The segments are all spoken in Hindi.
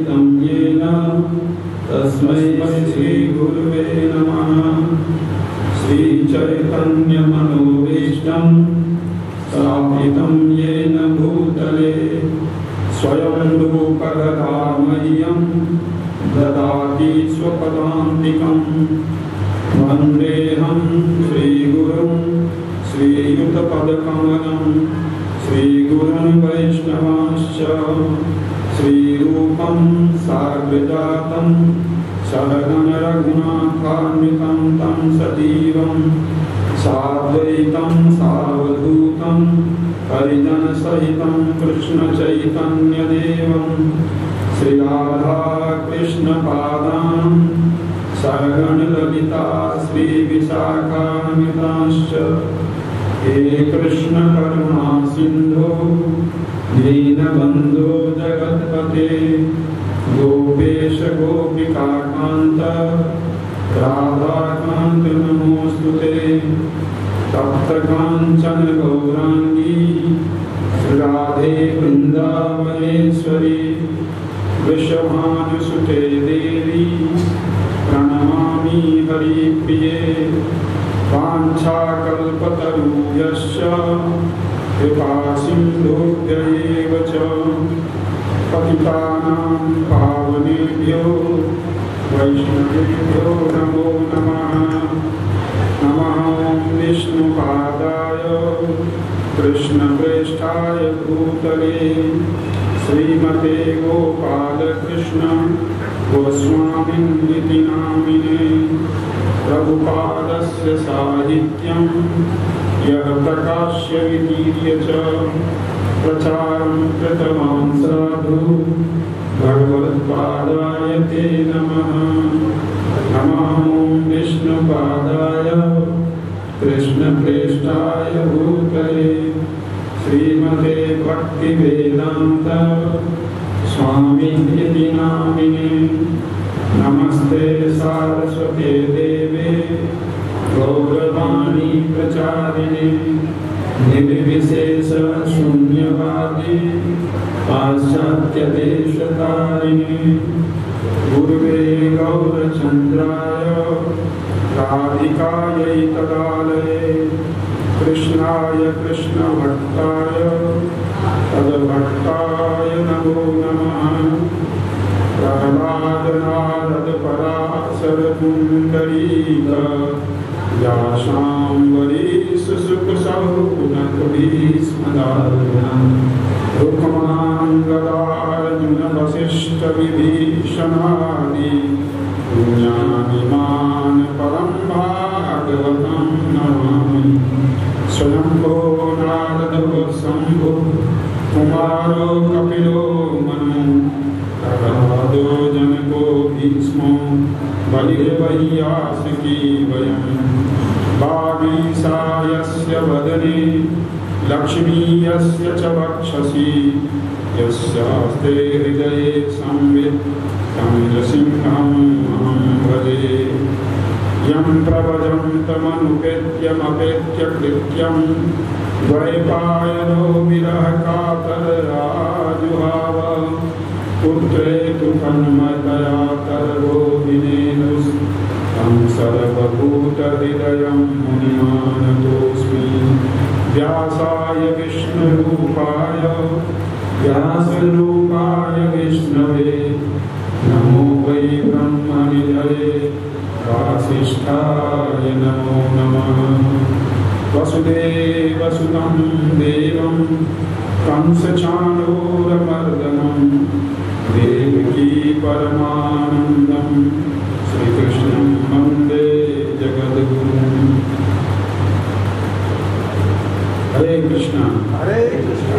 प्रकाशितं येन तस्मै श्रीगुरुवे नमः। श्रीचैतन्यमनोभीष्टं स्थापितं येन भूतले स्वयं रूपधरा मह्यं ददाति स्वपदान्तिकं। वन्देऽहं श्रीगुरुं श्रीयुतपदकमलं श्रीगुरुं वैष्णवांश्च श्रीरूपं साग्रजातं सहगण रघुनाथान्वितं तं सजीवं साद्वैतं सावधूतं हरिजनसहितं कृष्णचैतन्यदेवं श्रीराधा कृष्णपादान् सहगण ललिता श्रीविशाखान्वितांश्च। हे कृष्ण करुणा सिन्धो दीनबन्धो जगत्पते गोपेश गोपिकान्त राधाकान्त नमोऽस्तुते। तप्तकाञ्चन गौराङ्गी राधे वृन्दावनेश्वरी वृषभानुसुते देवी प्रणमामि हरिप्रिये। वाञ्छाकल्पतरुभ्यश्च कृपासिन्धुभ्य एव च पतितानां पावनेभ्यो वैष्णवेभ्यो नमो नमः। नमः विष्णुपादाय कृष्णप्रेष्ठाय भूतले श्रीमते गोपालकृष्ण गोस्वामिन्निति नामिने। प्रभुपादस्य साहित्यं यः प्रकाश्य वितीर्य च प्रचारं कृतवान् साधु भगवत्पादाय ते नमः। नमः विष्णुपादाय कृष्णप्रेष्ठाय भूतले श्रीमते भक्तिवेदान्त स्वामिन्निति नामिने। नमस्ते सारस्वते देवे गौरवाणी प्रचारिणे निर्विशेष शून्यवादी पाश्चात्यदेशतारिणे। गुरुवे गौरचन्द्राय राधिकायै तदालये कृष्णाय कृष्णभक्ताय तद्भक्ताय नमो नमः। प्रह्लाद नारद पराशर पुण्डरीक व्यासाम्बरी सुसुक सौनक भीष्मदार्यान् रुक्मान् गदार्जुन वसिष्ठ विभीषणादि पुण्यानिमान् परं भागवतं नमामि। स्वयंभो नारदो शम्भो कुमारो कपिलो मनु प्रह्लादो जनको भीष्मो बलिर्वैयासकी वयं। वागीशायस्य वदने लक्ष्मी यस्य च वक्षसि यस्यास्ते हृदये संवित् तं नृसिंहम् अहं भजे। यं प्रव्रजन्तमनुपेत्यमपेत्य कृत्यं द्वैपायनो विरहकातराजुहाव। पुत्रेतु तन्मयतया तर्वोऽभिनेदुस्तं सर्वभूतहृदयं मुनिमानतोऽस्मि। व्यासाय व्यासरूपाय विष्णवे नमो वै ब्रह्मनिधये वासिष्ठाय नमो नमः। वसुदेवसुतं देवं कंसचाणूरमर्दनं देवकी परमानन्दं श्रीकृष्णं वन्दे जगद्गुरुं। हरे कृष्णा। हरे कृष्णा।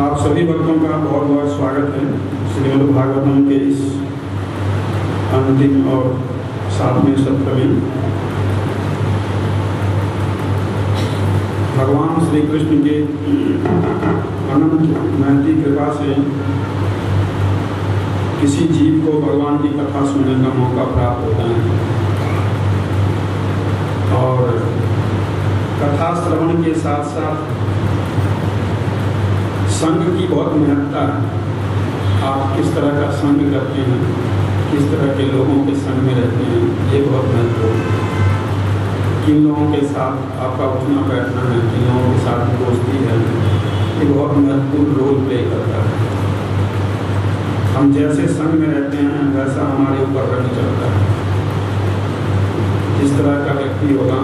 आप सभी भक्तों का बहुत बहुत स्वागत है श्रीमद्भागवतम के इस अंतिम और 7वें सत्र में। भगवान श्री कृष्ण के अनंत महती कृपा से किसी जीव को भगवान की कथा सुनने का मौका प्राप्त होता है और कथा श्रवण के साथ साथ संघ की बहुत महत्ता है। आप किस तरह का संग करते हैं, किस तरह के लोगों के संग में रहते हैं, ये बहुत महत्वपूर्ण है। किन लोगों के साथ आपका उठना बैठना है, किन लोगों के साथ दोस्ती है, ये बहुत महत्वपूर्ण रोल प्ले करता है। हम जैसे संग में रहते हैं वैसा हमारे ऊपर रंग चलता है। जिस तरह का व्यक्ति होगा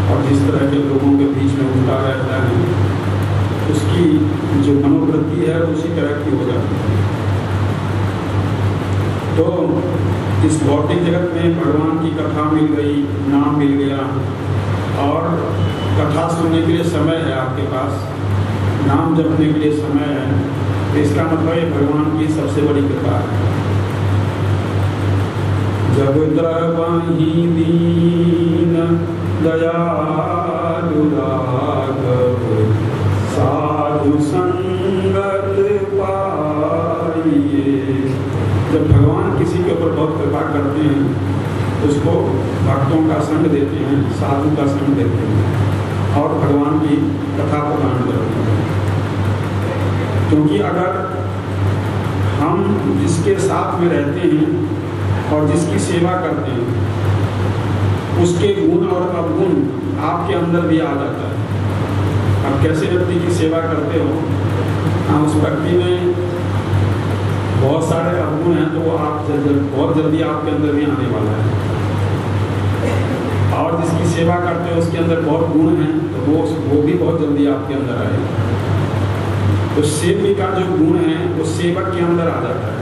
और जिस तरह के लोगों के बीच में उठता रहता है, उसकी जो मनोवृत्ति है उसी तरह की हो जाती है। तो इस भौतिक जगत में भगवान की कथा मिल गई, नाम मिल गया और कथा सुनने के लिए समय है आपके पास, नाम जपने के लिए समय है, तो इसका मतलब है भगवान की सबसे बड़ी कृपा है। जब द्रवहि दीन दयालु राघव साधु संगत पाइए। जब भगवान किसी के ऊपर बहुत कृपा करते हैं, उसको भक्तों का संग देते हैं, साधु का संग देते हैं और भगवान की कथा प्रदान करते हैं। क्योंकि अगर हम जिसके साथ में रहते हैं और जिसकी सेवा करते हैं, उसके गुण और अवगुण आपके अंदर भी आ जाता है। आप कैसे व्यक्ति की सेवा करते हो, उस व्यक्ति में बहुत सारे अवगुण हैं तो वो आप बहुत जल्दी आपके अंदर भी आने वाला है, और जिसकी सेवा करते हो उसके अंदर बहुत गुण हैं तो वो भी बहुत जल्दी आपके अंदर आएगा। तो सेवक का जो गुण है वो सेवक के अंदर आ जाता है।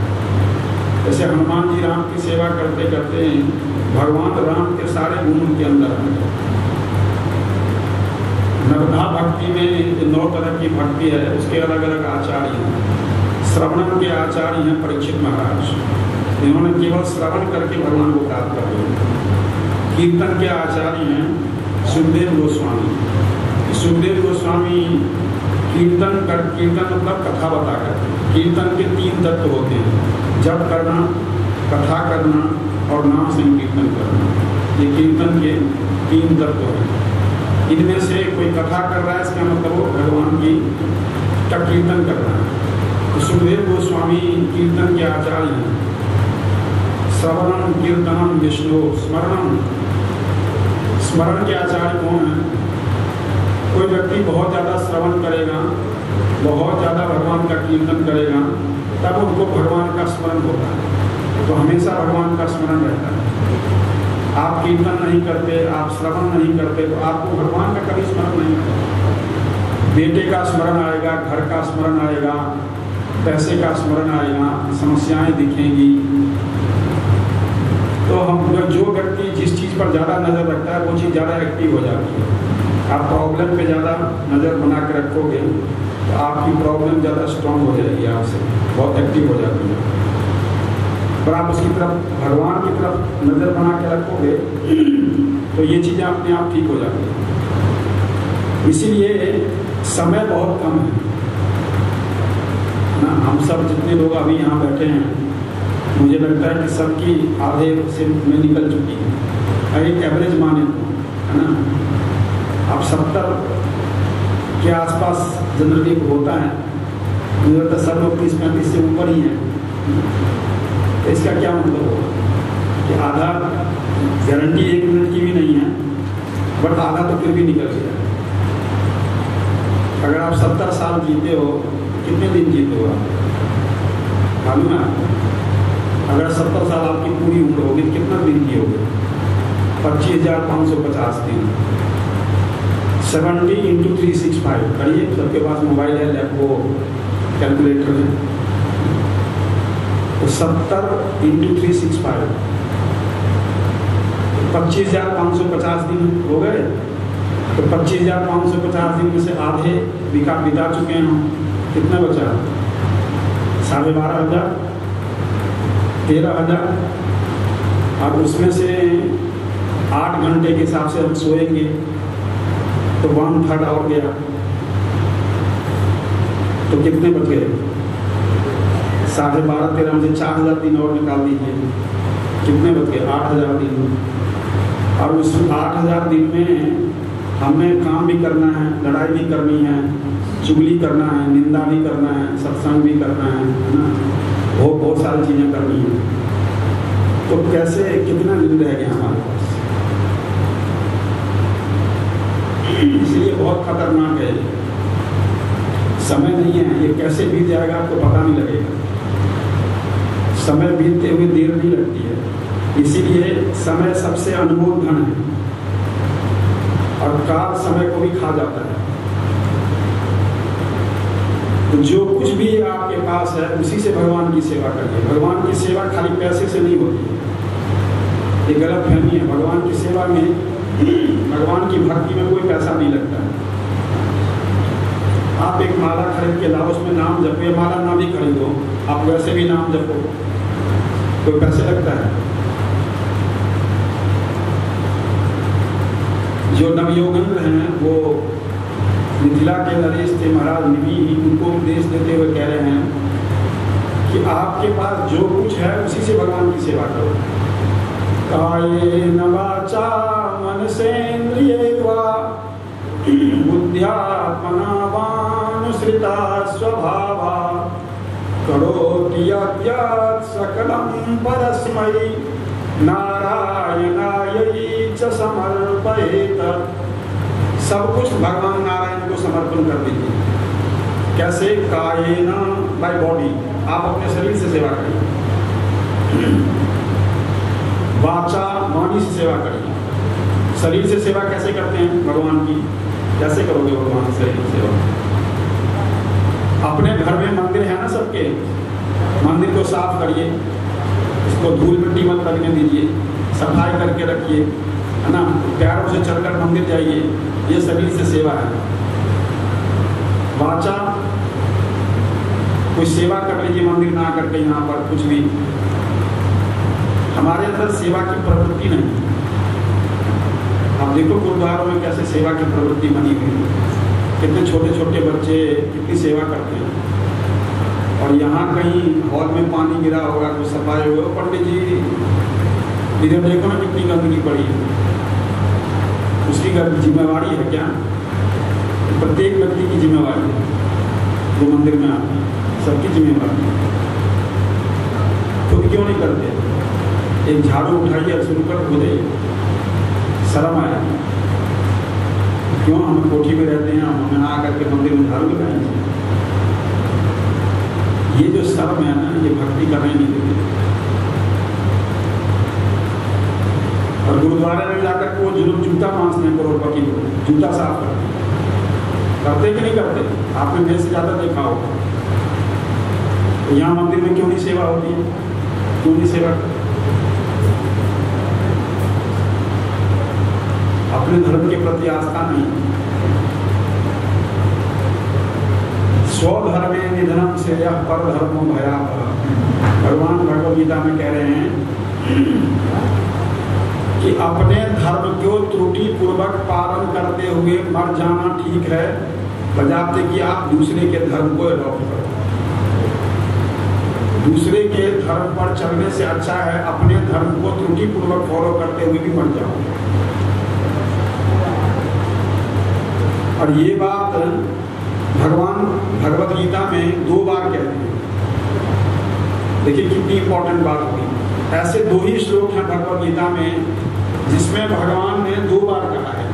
जैसे हनुमान जी राम की सेवा करते करते भगवान राम के सारे गुण उनके अंदर आ गए। नवधा भक्ति में 9 तरह की भक्ति है, उसके अलग अलग आचार्य हैं। श्रवण के आचार्य हैं परीक्षित महाराज, इन्होंने केवल श्रवण करके भगवान को प्राप्त कर लिया। कीर्तन के आचार्य हैं सुखदेव गोस्वामी। सुखदेव गोस्वामी कीर्तन मतलब कथा बता कर। कीर्तन के 3 तत्व होते हैं, जप करना, कथा करना और नाम संकीर्तन करना। ये कीर्तन के 3 तत्व हैं। इनमें से कोई कथा कर रहा है, इसका मतलब वो भगवान की का कीर्तन कर रहा है। तो सुखदेव गोस्वामी कीर्तन के आचार्य हैं। श्रवणम कीर्तनम विष्णु स्मरणम, स्मरण के आचार्य कौन है? कोई व्यक्ति बहुत ज़्यादा श्रवण करेगा, बहुत ज़्यादा भगवान का कीर्तन करेगा, तब उनको भगवान का स्मरण होता है। तो हमेशा भगवान का स्मरण रहता है। आप कीर्तन नहीं करते, आप श्रवण नहीं करते, तो आपको भगवान का कभी स्मरण नहीं होगा। बेटे का स्मरण आएगा, घर का स्मरण आएगा, पैसे का स्मरण आएगा, समस्याएं दिखेंगी। तो हम जो व्यक्ति जिस चीज़ पर ज़्यादा नज़र रखता है वो चीज़ ज़्यादा एक्टिव हो जाती है। आप प्रॉब्लम पे ज़्यादा नज़र बना के रखोगे तो आपकी प्रॉब्लम ज़्यादा स्ट्रांग हो जाएगी, आपसे बहुत एक्टिव हो जाती है। पर आप उसकी तरफ, भगवान की तरफ नज़र बना के रखोगे तो ये चीज़ें अपने आप ठीक हो जाती हैं। इसीलिए समय बहुत कम है ना। हम सब जितने लोग अभी यहाँ बैठे हैं, मुझे लगता है कि सबकी आधे से में निकल चुकी है, एक एवरेज माने तो, है ना। अब 70 के आसपास जनरली होता है, मुझे लगता है सब लोग 30-35 से ऊपर ही हैं। तो इसका क्या मतलब होगा कि आधा, गारंटी 1 मिनट की भी नहीं है, बट आधा तो फिर भी निकल गया। अगर आप 70 साल जीते हो, कितने दिन जीते हो आप? मालूम है? अगर 70 साल आपकी पूरी उम्र होगी तो कितना दिन जियोगे? 25,550 दिन। 70 × 365 करिए। सबके पास मोबाइल है, लैपटॉप, कैलकुलेटर है। तो 70 × 365 25,550 दिन हो गए। तो 25,550 दिन में से आधे बिता चुके हैं हम। कितना बचा? 12,500, 13,000। अब उसमें से 8 घंटे के हिसाब से हम सोएंगे तो 1/3 और गया, तो कितने बच गए? 12,500 13 में से 4,000 दिन और निकाल दीजिए, कितने बच गए? 8,000 दिन। और उस 8,000 दिन में हमें काम भी करना है, लड़ाई भी करनी है, चुगली करना है, निंदा भी करना है, सत्संग भी करना है ना। वो बहुत सारी चीज़ें करनी है, तो कैसे कितना दिन रह गया हमारे पास। इसलिए बहुत खतरनाक है, समय नहीं है, ये कैसे बीत जाएगा आपको पता नहीं लगेगा। समय बीतते हुए देर नहीं लगती है, इसीलिए समय सबसे अनमोल धन है और काल समय को भी खा जाता है। तो जो कुछ भी आपके पास है उसी से भगवान की सेवा करिए। भगवान की सेवा खाली पैसे से नहीं होती है, ये गलत फहमी है। भगवान की सेवा में, भगवान की भक्ति में कोई पैसा नहीं लगता है। आप एक माला खरीद के लाओ, उसमें नाम जपो, ये माला ना भी खरीदो, आप वैसे भी नाम जपो, कोई पैसे लगता है? जो नवयोगेंद्र हैं वो मिथिला के नरेश थे, महाराज निमी ही, उनको उपदेश देते हुए कह रहे हैं कि आपके पास जो कुछ है उसी से भगवान की सेवा करो। कायेन वाचा मनसेन्द्रियैर्वा बुद्ध्यात्मना वानुसृता स्वभावा करोति यद्यत् सकलं परस्मै नारायणायै च समर्पयेत। सब कुछ भगवान नारायण को समर्पण कर दीजिए। कैसे? कायेन, बाय बॉडी, आप अपने शरीर से सेवा करिए। वाचा, वाणी से सेवा करिए। शरीर से सेवा कैसे करते हैं भगवान की? कैसे करोगे भगवान से सेवा? अपने घर में मंदिर है ना सबके, मंदिर को साफ करिए, इसको धूल मिट्टी मत लगने दीजिए, सफाई करके रखिए, है ना। पैरों से चलकर मंदिर जाइए, ये शरीर से सेवा है। वाचा, कोई सेवा कर लीजिए मंदिर ना करके, यहाँ पर कुछ भी। हमारे अंदर सेवा की प्रवृत्ति नहीं। आप देखो गुरुद्वारों में कैसे सेवा की प्रवृत्ति बनी हुई है, कितने छोटे छोटे बच्चे कितनी सेवा करते हैं। और यहाँ कहीं हॉल में पानी गिरा होगा तो सफाई होगा, पंडित जी इधर देखो ना कितनी गंदगी पड़ी है, उसकी जिम्मेवारी है क्या? प्रत्येक व्यक्ति की जिम्मेवारी है जो मंदिर में आते हैं, सबकी जिम्मेवारी है। खुद क्यों नहीं करते? एक झाड़ू उठाइए और शुरू कर दे, शर्म आए। क्यों? हम कोठी में रहते हैं, हम हमें आकर के मंदिर में झाड़ू लगाएंगे। ये जो शर्म है ना, ये भक्ति करने नहीं देते। और गुरुद्वारे में जाकर के वो जुर्म जूता मांसते हैं करोड़पति को, जूता साफ करते कि नहीं करते? आपने मेरे से ज़्यादा देखा होगा। तो यहाँ मंदिर में क्यों नहीं सेवा होती है? क्यों नहीं सेवा? अपने धर्म के प्रति आस्था नहीं। स्वधर्मे निधनम श्रेयः परधर्मो भयावहः। भगवान भगवद गीता में कह रहे हैं कि अपने धर्म को त्रुटि पूर्वक पालन करते हुए मर जाना ठीक है, बजाते कि आप दूसरे के धर्म को अडॉप्ट करो। दूसरे के धर्म पर चलने से अच्छा है अपने धर्म को त्रुटि पूर्वक फॉलो करते हुए भी मर जाओ। और ये बात भगवान भगवद गीता में 2 बार कहते हैं। देखिए कितनी इंपॉर्टेंट बात हुई। ऐसे 2 ही श्लोक हैं भगवद गीता में जिसमें भगवान ने 2 बार कहा है,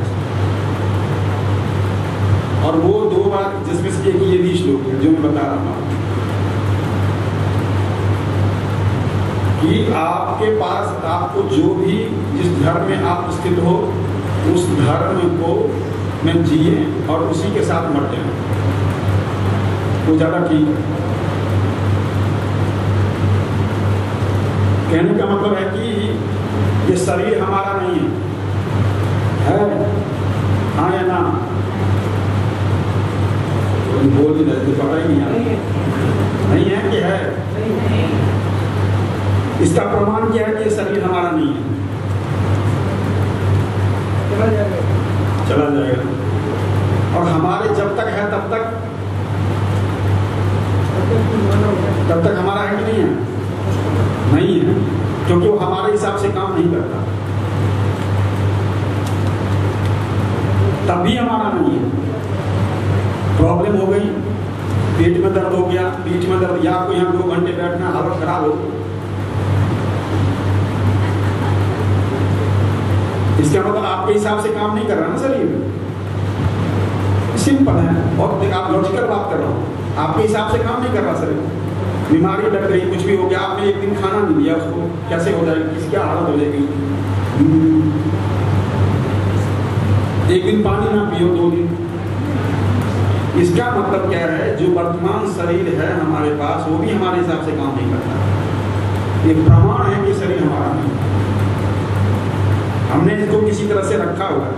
और वो 2 बार जिसमें से एक ये भी श्लोक है जो मैं बता रहा हूँ कि आपके पास, आपको जो भी जिस धर्म में आप स्थित हो उस धर्म को में जिए और उसी के साथ मर जाए, वो ज़्यादा ठीक है। कहने का मतलब है कि ये शरीर हमारा नहीं है, हाँ या ना? बोल भी रहे पता ही नहीं है कि है। इसका प्रमाण क्या है कि ये शरीर हमारा नहीं है? चला जाएगा। और हमारे जब तक है तब तक हमारा है कि नहीं है? नहीं है, क्योंकि वो हमारे हिसाब से काम नहीं करता, तब भी हमारा नहीं है। प्रॉब्लम हो गई पेट में दर्द हो गया, पीठ में दर्द, या आपको यहाँ 2 घंटे बैठना, हालत खराब हो, इसका मतलब आपके हिसाब से काम नहीं कर रहा ना शरीर। सिंपल है, और आप लॉजिकल बात कर रहा हूँ, आपके हिसाब से काम नहीं कर रहा शरीर। बीमारी लग गई, कुछ भी हो गया, आपने एक दिन खाना नहीं लिया, उसको कैसे हो जाएगी, किसकी हालत हो जाएगी। एक दिन पानी ना पियो, 2 दिन। इसका मतलब क्या है, जो वर्तमान शरीर है हमारे पास, वो भी हमारे हिसाब से काम नहीं करता। ये प्रमाण है कि शरीर हमारा नहीं, हमने इसको किसी तरह से रखा हुआ है।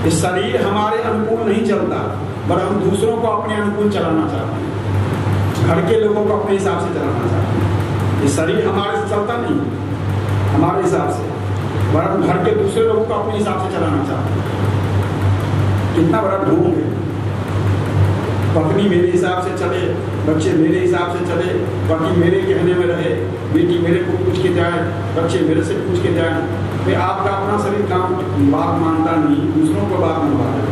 इस शरीर हमारे अनुकूल नहीं चलता, पर हम दूसरों को अपने अनुकूल चलाना चाहते हैं, घर के लोगों को अपने हिसाब से चलाना चाहते हैं। ये शरीर हमारे से चलता नहीं, हमारे हिसाब से, पर हम घर के दूसरे लोगों को अपने हिसाब से चलाना चाहते हैं। कितना बड़ा ढोंग है। पत्नी मेरे हिसाब से चले, बच्चे मेरे हिसाब से चले, पति मेरे कहने में रहे, बेटी मेरे को पूछ के जाए, बच्चे मेरे से पूछ के जाए। फिर आपका अपना शरीर काम बात मानता नहीं, दूसरों को बात मनवा है।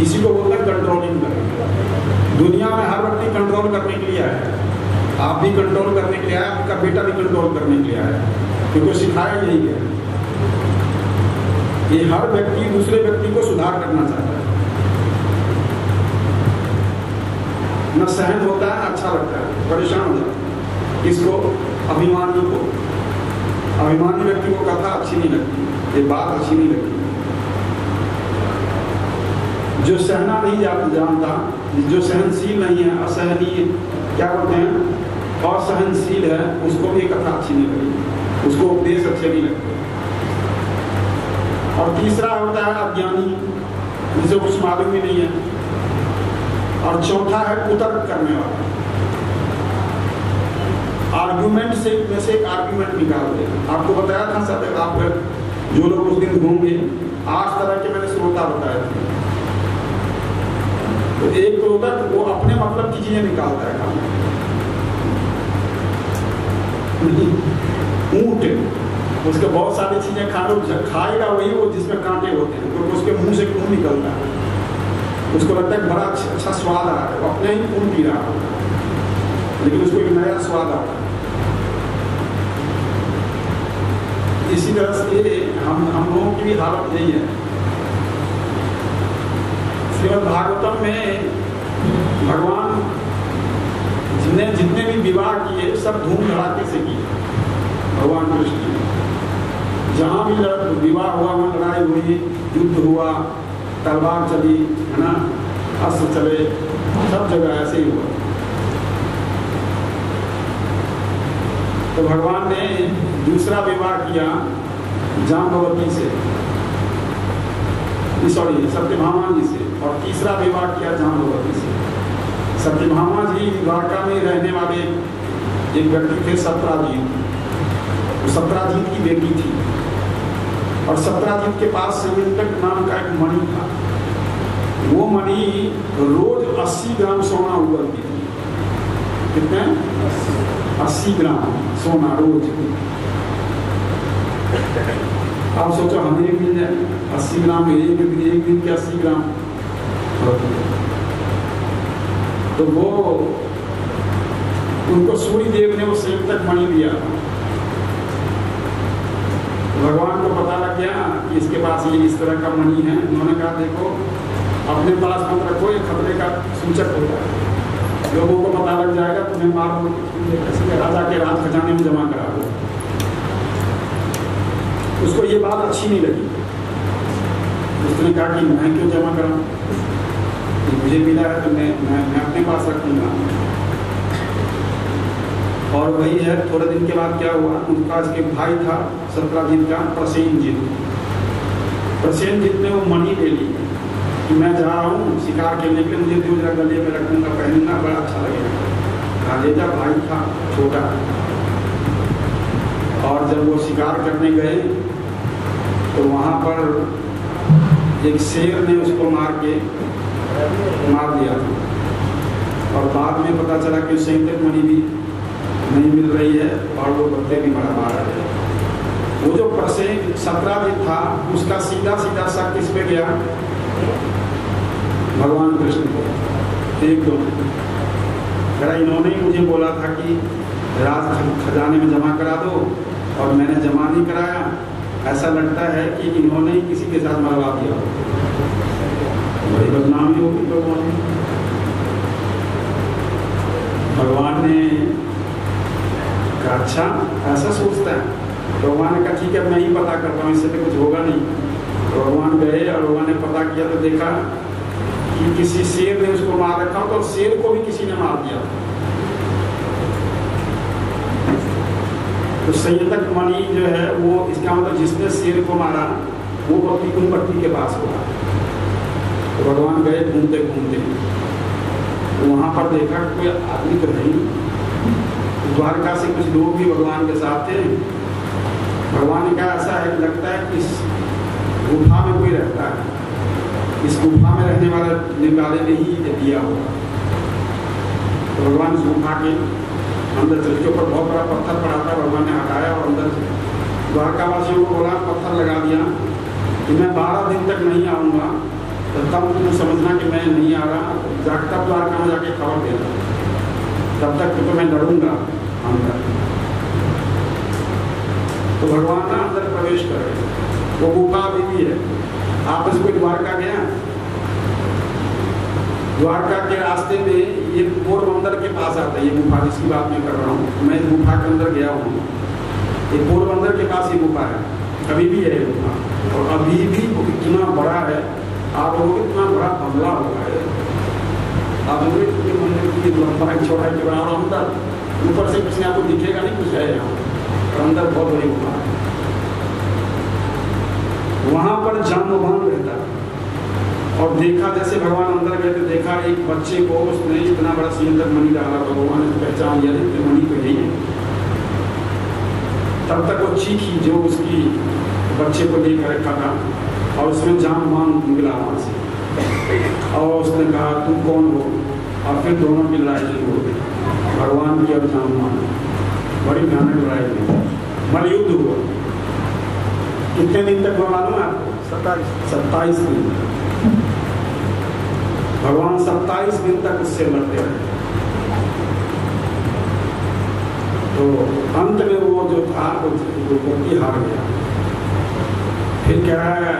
इसी को बोलते हैं कंट्रोलिंग करना। दुनिया में हर व्यक्ति कंट्रोल करने के लिए आया है। आप भी कंट्रोल करने के लिए आया, आपका बेटा भी कंट्रोल करने के लिए आया, क्योंकि सिखाया यही गया। ये हर व्यक्ति दूसरे व्यक्ति को सुधार करना चाहता है। न सहन होता है, न अच्छा लगता है, परेशान हो जाता है। इसको अभिमानी को, अभिमानी व्यक्ति को कथा अच्छी नहीं लगती, ये बात अच्छी नहीं लगती। जो सहना नहीं जानता, जो सहनशील नहीं है, असहनीय, क्या बोलते हैं, असहनशील है, उसको भी कथा अच्छी नहीं लगती, उसको उपदेश अच्छे नहीं लगते। और तीसरा होता है अज्ञानी, जिसे कुछ मालूम ही नहीं है। और चौथा है कुतर्क करने वाला, आर्गुमेंट से में से एक आर्गुमेंट निकाल दे। आपको बताया था सब, आप जो लोग उस दिन घूमगे, 8 तरह के मैंने श्रोता बताए थे। तो एक प्रोडक्ट वो अपने मतलब की चीजें निकालता है। ऊंट, उसके बहुत सारी चीजें खाएगा वही वो जिसमें कांटे होते हैं, क्योंकि उसके मुंह से खून निकलता है, उसको लगता है बड़ा अच्छा स्वाद आ रहा है, वो अपने ही खून पी रहा है, लेकिन उसको एक नया स्वाद आता है। इसी तरह से हम लोगों की भी हालत यही है। श्रीमद् भागवतम में भगवान जितने भी विवाह किए, सब धूम धड़ाके से किए। भगवान कृष्ण जहाँ भी विवाह हुआ, वहाँ लड़ाई हुई, युद्ध हुआ, तलवार चली, है ना, अस्त्र चले, सब जगह ऐसे ही हुआ। तो भगवान ने दूसरा विवाह किया जाम्बवती से, सॉरी सत्यभामा जी से, और तीसरा विवाह किया जाम्बवती से। सत्यभामा जी द्वारका में रहने वाले एक व्यक्ति थे, सत्राजीत। सत्राजीत की बेटी थी, और सत्राजीत के पास संयंतक नाम का एक मणि था। वो मणि रोज 80 ग्राम सोना उगलती थी। कितने? 80 ग्राम सोना रोज। आप सोचो हमें मिल जाए 80 ग्राम, एक दिन के 80 ग्राम। तो वो उनको सूर्य देव ने वो संयंतक मणि दिया। भगवान को पता लग गया कि इसके पास ये इस तरह का मणि है। उन्होंने कहा देखो अपने पास मत रखो, ये खतरे का सूचक होता है, लोगों को पता लग जाएगा, तुम्हें मार राजा के राज खजाने में जमा करा दो। उसको ये बात अच्छी नहीं लगी। उसने कहा कि मैं क्यों जमा कराऊं, मुझे मिला है तो मैं अपने पास रखूंगा। और वही है, थोड़े दिन के बाद क्या हुआ, उनका इसके भाई था सत्राजीत का, प्रसेनजीत। प्रसेनजीत ने वो मणि ले ली कि मैं जा रहा हूँ शिकार खेलने के लिए, मुझे दो जरा गले में रखूंगा, पहनूंगा, बड़ा अच्छा लगेगा। राजेजा भाई था छोटा, और जब वो शिकार करने गए तो वहाँ पर एक शेर ने उसको मार दिया। और बाद में पता चला कि संयंतक मणि भी नहीं मिल रही है, और वो बच्चे भी मरा मारा है। वो जो सत्राजीत था, उसका सीधा सीधा शक किस पे गया? भगवान कृष्ण को। एक दो जरा इन्होंने ही मुझे बोला था कि राज खजाने में जमा करा दो और मैंने जमा नहीं कराया। ऐसा लगता है कि इन्होंने ही किसी के साथ मरवा दिया, बड़ी बदनामी होगी लोगों ने। भगवान ने कहा अच्छा ऐसा सोचता है। भगवान ने कहा ठीक है मैं ही पता करता हूँ, इससे तो कुछ होगा नहीं। तो भगवान गए और भगवान ने पता किया तो देखा कि किसी शेर ने उसको मार रखा, तो शेर को भी किसी ने मार दिया। तो संयतक मणि जो है वो, इसका मतलब जिसने शेर को मारा वो पत्नी उन पत्नी के पास होगा। तो भगवान गए घूमते घूमते, तो वहां पर देखा कोई आदमी तो नहीं। द्वारका से कुछ लोग भी भगवान के साथ थे। भगवान ने कहा ऐसा है लगता है कि इस गुफा में कोई रहता है, इस गुफा में रहने वाले ने ही दिया होगा। तो भगवान इस गुफा के अंदर चल के, ऊपर बहुत बड़ा पत्थर पड़ा था, भगवान ने हटाया और अंदर द्वारका वासियों को बोला, पत्थर लगा दिया कि मैं 12 दिन तक नहीं आऊँगा, तो तब तुम समझना कि मैं नहीं आ रहा, जागता द्वारका में जाके खबर देना, तब तक तो मैं लड़ूंगा अंदर। तो भगवान ना अंदर प्रवेश कर गए। वो गुफा अभी भी है। आप इसको द्वारका गया, द्वारका के रास्ते में ये पोरबंदर के पास आता है, ये गुफा जिसकी बात मैं कर रहा हूँ। मैं इस गुफा के अंदर गया हूँ, ये पोरबंदर के पास ये गुफा है, अभी भी है गुफा, और अभी भी कितना बड़ा है। आप लोगों को इतना बड़ा बंगला होगा है, आप लोगों के मंदिर की लंबाई चौड़ाई के बराबर अंदर, ऊपर से किसी आपको दिखेगा नहीं कुछ है यहाँ, और अंदर बहुत बड़ी गुफा है। वहां पर जाम्बवान रहता है। और देखा जैसे भगवान अंदर गए तो देखा एक बच्चे को, उसने इतना बड़ा संयतक मणि डाला, तो भगवान ने पहचान लिया कि मणि तो यही है। तब तक वो चीखी जो उसकी बच्चे को लेकर रखा था, और उसमें जाम्बवान निकला वहां से, और उसने कहा तुम कौन हो, और फिर दोनों की लड़ाई हो गई, भगवान की और जाम्बवान, बड़ी भयानक लड़ाई हुई, मलयुद्ध हुआ। कितने दिन तक हुआ मालूम है आपको? 27 दिन। भगवान 27 दिन तक उससे लड़ते रहे। तो अंत में वो जो था वो व्यक्ति हार गया। फिर कह रहा है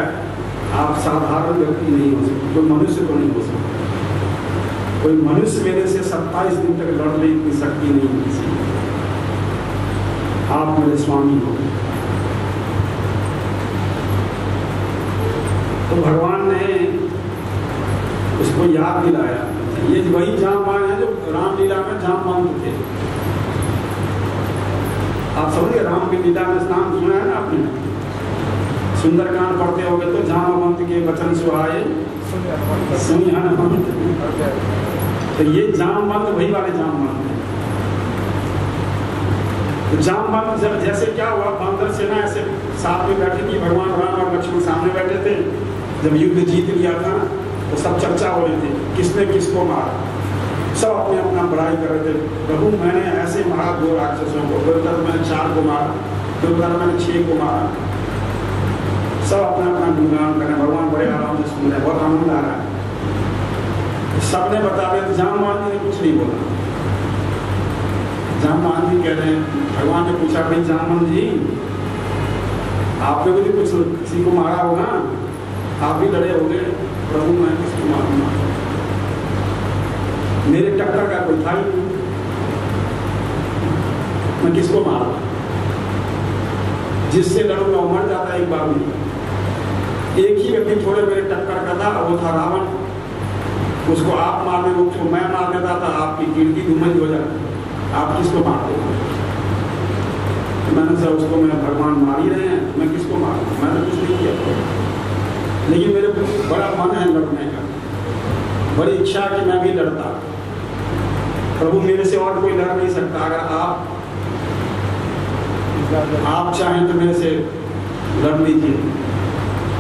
आप साधारण व्यक्ति नहीं हो सकते, कोई मनुष्य तो नहीं हो सकता, कोई मनुष्य मेरे से 27 दिन तक लड़ने की शक्ति नहीं है किसी, आप मेरे स्वामी हो। तो भगवान ने उसको याद दिलाया, ये वही जाम्बवान है जो रामलीला में जाम्बवान थे। आप समझिए, राम की लीला में नाम सुना है ना आपने, सुंदरकांड पढ़ते होंगे तो जाम्बवंत के वचन सुहाए सुनि हनुमंत। तो ये जाम्बवंत वही वाले जाम्बवंत है। तो जाम्बवंत जब जैसे क्या हुआ, बंदर सेना ऐसे साथ में बैठी थी, भगवान राम और लक्ष्मण सामने बैठे थे। जब युद्ध जीत लिया था तो सब चर्चा हो रही थी किसने किसको मारा, सब अपने अपना बड़ाई कर रहे थे। प्रभु मैंने ऐसे मारा 2 राक्षसों को, दुर्योधन मैंने 4 को मारा, दुर्योधन मैंने 6 को मारा। सब अपना अपना गुणगान करें, भगवान बड़े आराम से सुन रहे, बहुत आनंद आ रहा है। सबने बता दिया, जाम्बवान जी ने कुछ नहीं बोला। जाम्बवान जी कह रहे हैं, भगवान ने पूछा भाई जाम्बवान जी आपने भी कुछ किसी को मारा होगा, आप भी लड़े होंगे। प्रभु मैं किसको मारूंगा, मेरे टक्कर का कोई था ही नहीं, मैं किसको मारूं, जिससे लड़ूंगा वो मर जाता एक बार में। एक ही व्यक्ति थोड़े मेरे टक्कर का था, वो था रावण। उसको आप मारने, उसको मैं मार देता था, आपकी कीर्ति धूमिल हो जाती, आप किसको मारते हो? मैंने सोचा उसको मैं भगवान मार ही रहे हैं, मैं किसको मारूं, मैंने कुछ नहीं किया। लेकिन मेरे बड़ा मन है लड़ने का, बड़ी इच्छा कि मैं भी लड़ता। प्रभु मेरे से और कोई लड़ नहीं सकता, अगर आप चाहें तो मेरे से लड़ लीजिए,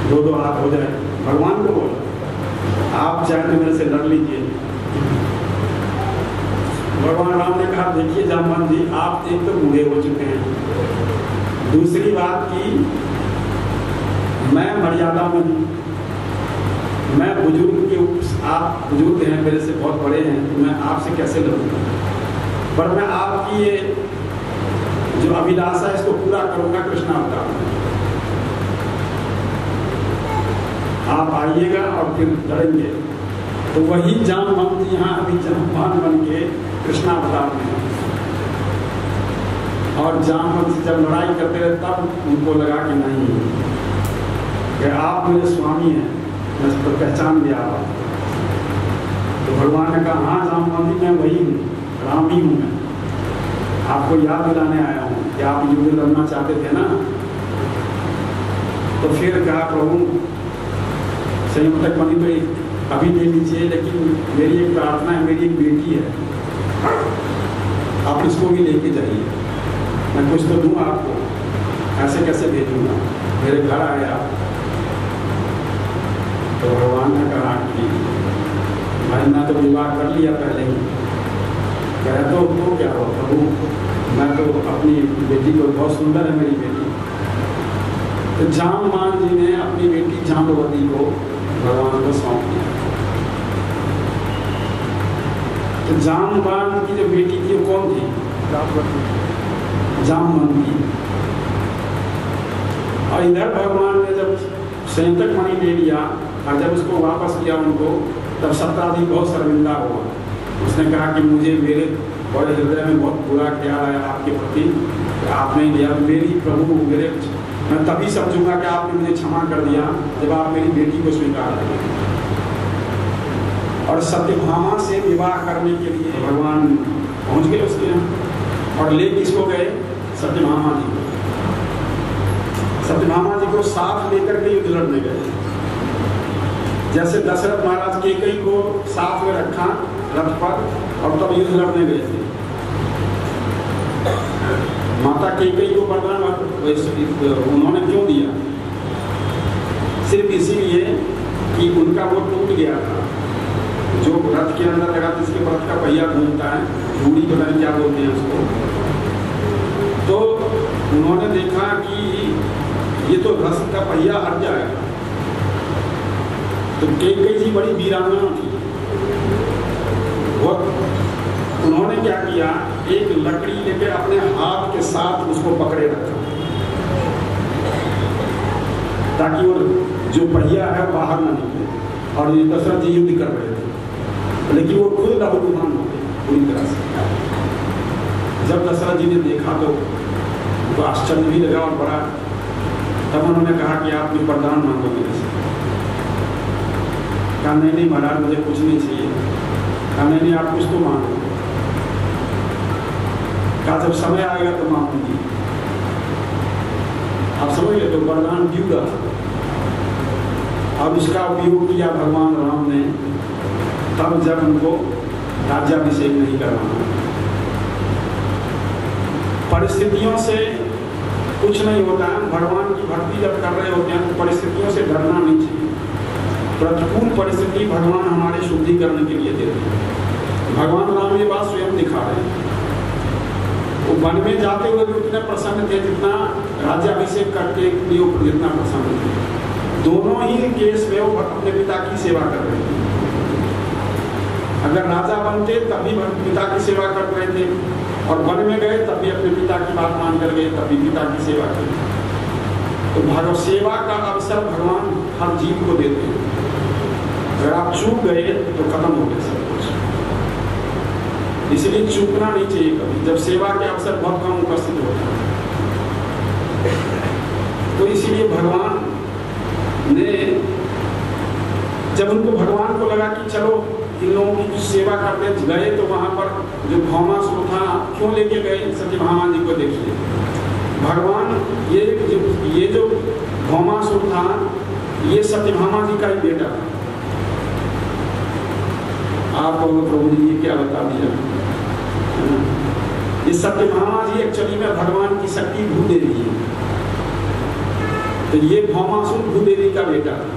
2-2 हाथ हो जाए। भगवान को बोला आप चाहें तो मेरे से लड़ लीजिए। भगवान राम ने कहा देखिए जाम्बवान जी आप एक तो बूढ़े हो चुके हैं, दूसरी बात की मैं मर्यादा में हूं, मैं बुजुर्ग के, आप बुजुर्ग हैं, मेरे से बहुत बड़े हैं, तो मैं आपसे कैसे लड़ूंगा, पर मैं आपकी ये जो अभिलाषा है इसको पूरा करूंगा कृष्णावतार में। आप आइएगा और फिर लड़ेंगे। तो वही जामवंत यहाँ अभी जामवान बन के कृष्णावतार में, और जामवंत से जब लड़ाई करते रहे तब उनको लगा कि नहीं, कि आप मेरे स्वामी हैं, मैं इसको पहचान लिया। तो भगवान ने कहा हाँ जामवंती, मैं वही हूँ, राम ही हूँ, मैं आपको याद दिलाने आया हूँ कि आप युद्ध लड़ना चाहते थे ना। तो फिर कहा प्रभु संयुक्त मणि तो अभी दे लीजिए, लेकिन मेरी एक प्रार्थना है, मेरी एक बेटी है, आप इसको भी लेके जाइए, मैं कुछ तो दूँ आपको, ऐसे कैसे भेजूंगा, मेरे घर आए आप। तो भगवान ने कहा कि भाई मैं तो विवाह कर लिया पहले ही। कह तो क्या हो प्रभु, मैं तो अपनी बेटी को, बहुत सुंदर है मेरी बेटी। तो जामवान जी ने अपनी बेटी जाम्बवती को भगवान को सौंप दिया। तो जामवान की जो बेटी थी वो कौन थी? जामवंती। और इधर भगवान ने जब संयुक्त मणि ले लिया और जब उसको वापस किया उनको, तब सत्राजित बहुत शर्मिंदा हुआ। उसने कहा कि मुझे मेरे बड़े हृदय में बहुत बुरा ख्याल आया आपके प्रति, आपने लिया मेरी प्रभु, मेरे मैं तभी समझूंगा कि आपने मुझे क्षमा कर दिया जब आप मेरी बेटी को स्वीकार करें। और सत्यभामा से विवाह करने के लिए भगवान पहुंच गए उसके यहाँ, और ले किसको गए? सत्यभामा जी को। सत्यभामा जी को साथ लेकर के युद्ध लड़ने गए। जैसे दशरथ महाराज कैकेयी को साथ में रखा रथ पर और तब युद्ध लड़ने गए थे। माता कैकेयी को वरदान उन्होंने क्यों दिया? सिर्फ इसीलिए कि उनका वो टूट गया था, जो रथ के अंदर लगा, जिसके रथ का पहिया घूमता है, घूड़ी पता नहीं क्या बोलते हैं उसको। तो उन्होंने देखा कि ये तो रथ का पहिया हट जाएगा। तो कैकेयी जी बड़ी वीरांगना थी, उन्होंने क्या किया, एक लकड़ी लेकर अपने हाथ के साथ उसको पकड़े रखा, ताकि वो जो पहिया है बाहर ना निकले। और ये दशरथ जी युद्ध कर रहे थे, लेकिन वो खुद लहूलुहान हो गए पूरी तरह से। जब दशरथ जी ने देखा तो आश्चर्य भी लगा और बड़ा। तब उन्होंने कहा कि आप कोई वरदान मांगो मेरे से। कहा नहीं महाराज, मुझे कुछ नहीं चाहिए। कहा नहीं आप कुछ तो मांगो। कहा जब समय आएगा तो मांगूंगी। आप समझ गए? तो वरदान द्यूगा। अब इसका उपयोग किया भगवान राम ने, तब जब उनको राज्याभिषेक नहीं करवाना। परिस्थितियों से कुछ नहीं होता है। भगवान की भक्ति जब कर रहे होते हैं तो परिस्थितियों से डरना नहीं चाहिए। प्रतिकूल परिस्थिति भगवान हमारे शुद्धिकरण के लिए देते हैं। भगवान राम ये बात स्वयं दिखा रहे हैं। वो वन में जाते हुए भी उतने प्रसन्न थे जितना राज्याभिषेक करके जितना प्रसन्न थे। दोनों ही केस में वो अपने पिता की सेवा कर रहे थे। अगर राजा बनते तब भी पिता की सेवा कर रहे थे, और वन में गए तब भी अपने पिता की बात मान कर गए, तब भी पिता की सेवा की। तो भगवत सेवा का अवसर भगवान हर जीव को देते हैं। अगर आप चूक गए तो खत्म हो गया सब कुछ। इसलिए चूकना नहीं चाहिए कभी, जब सेवा के अवसर बहुत कम उपस्थित होता है। तो इसीलिए भगवान ने, जब उनको भगवान को लगा कि चलो इन लोगों की कुछ सेवा करते गए, तो वहां पर जो भौमासुर था, क्यों लेके गए? सत्यभामा जी को देखिए। भगवान ये जो भौमासुर था, ये सत्यभामा जी का ही बेटा था। आप प्रभु जी ये क्या बता दिया? ये सत्यभामा जी एक्चुअली में भगवान की शक्ति भूदेवी है। तो ये भौमासुर भूदेवी का बेटा था।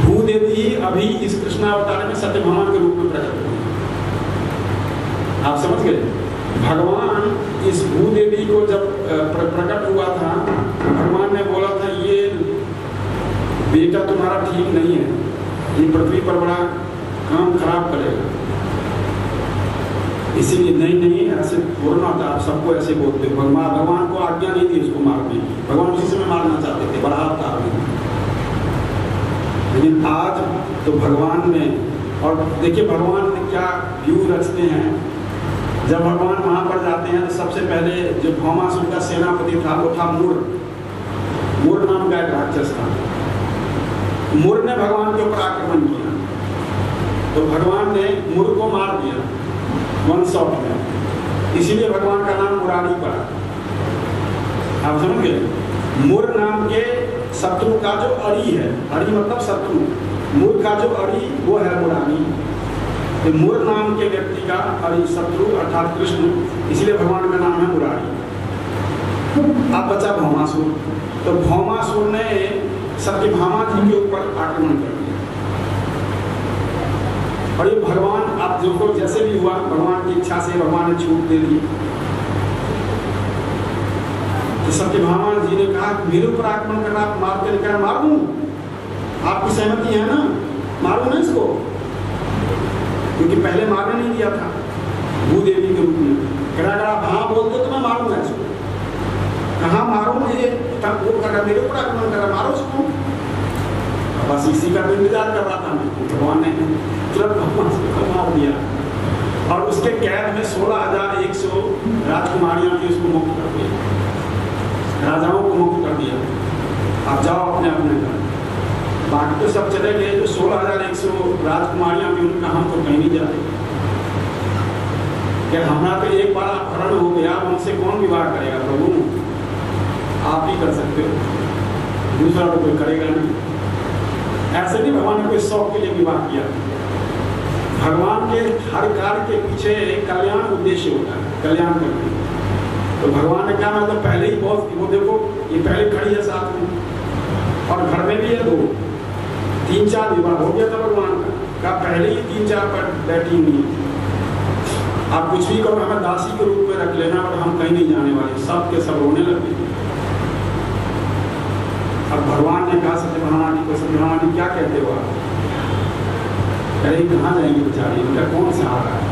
भूदेवी अभी इस कृष्णावतार में सत्यभामा के रूप में प्रकट हुई। आप समझ गए? भगवान इस भूदेवी को जब प्रकट हुआ था, भगवान ने बोला था ये बेटा तुम्हारा ठीक नहीं है, पृथ्वी पर बड़ा काम खराब करेगा। इसीलिए नहीं ऐसे बोलना था, आप सबको ऐसे बोलते हो। भगवान को आज्ञा नहीं थी उसको मारने की, भगवान उसी समय मारना चाहते थे, बड़ा था। लेकिन आज तो भगवान ने, और देखिए भगवान ने क्या व्यू रचते हैं। जब भगवान वहां पर जाते हैं तो सबसे पहले जो भौमासुर का सेनापति था वो था मूर नाम का एक राक्षस था। मूर ने भगवान के ऊपर आक्रमण किया, तो भगवान ने मूर को मार दिया वन शॉट में, इसीलिए भगवान का नाम मुरारी पड़ा। आप समझ गए? मूर नाम के शत्रु का जो अरी है, अरी मतलब शत्रु, मूर का जो अरी वो है मुरारी। तो मूर नाम के व्यक्ति का अरी शत्रु अर्थात कृष्ण, इसलिए भगवान का नाम है मुरारी। अब बचा भौमासुर, तो भौमासुर ने सत्यभामा जी के ऊपर आक्रमण कर दिया। और ये भगवान, आप जो जैसे भी हुआ, भगवान की इच्छा से भगवान ने छूट दे दी। तो सत्यभामा जी ने कहा मेरे ऊपर आक्रमण करना, आप मारते नहीं, कहा मार दूं, आपकी सहमति है ना, मारू ना इसको, क्योंकि पहले मारने नहीं दिया था भूदेवी के रूप में। कहा हाँ बोलते तो मैं मारूंगा इसको। कहाँ मारूं, मुझे वो कर मेरे ऊपर आक्रमण कर, मारो उसको। बस इसी का इंतजार कर रहा था मैं। भगवान ने तुरंत भगवान मार दिया और उसके कैद में 16,100 राजकुमारियां थी, उसको मुक्त कर दिया, राजाओं को मुक्त कर दिया। आप जाओ अपने अपने घर। बाकी तो सब चले गए, जो 16,100 राजकुमारियां थी उनका हम तो कहीं नहीं जा रहे। क्या हमारा तो एक बार अपहरण हो गया, उनसे कौन विवाह करेगा? प्रभु आप ही कर सकते हो, दूसरा तो कोई करेगा नहीं। ऐसे नहीं भगवान ने कोई शौक के लिए विवाह किया। भगवान के हर कार्य के पीछे एक कल्याण उद्देश्य होता है, कल्याण करने। तो भगवान ने कहा मैं तो पहले ही बहुत, वो देखो ये पहले खड़ी है साथ में, और घर में भी है 2, 3-4 विवाह हो गया था भगवान का पहले ही 3-4 पर बैठी हुई। आप कुछ भी करो, हमें दासी के रूप में रख लेना और हम कहीं नहीं जाने वाले, सब के सब रोने लगे। अब भगवान ने कहा सत्यभामा जी को, सत्यभामा जी क्या कहते हो आप? अरे कहाँ जाएंगे बेचारी, उनका कौन सहारा है,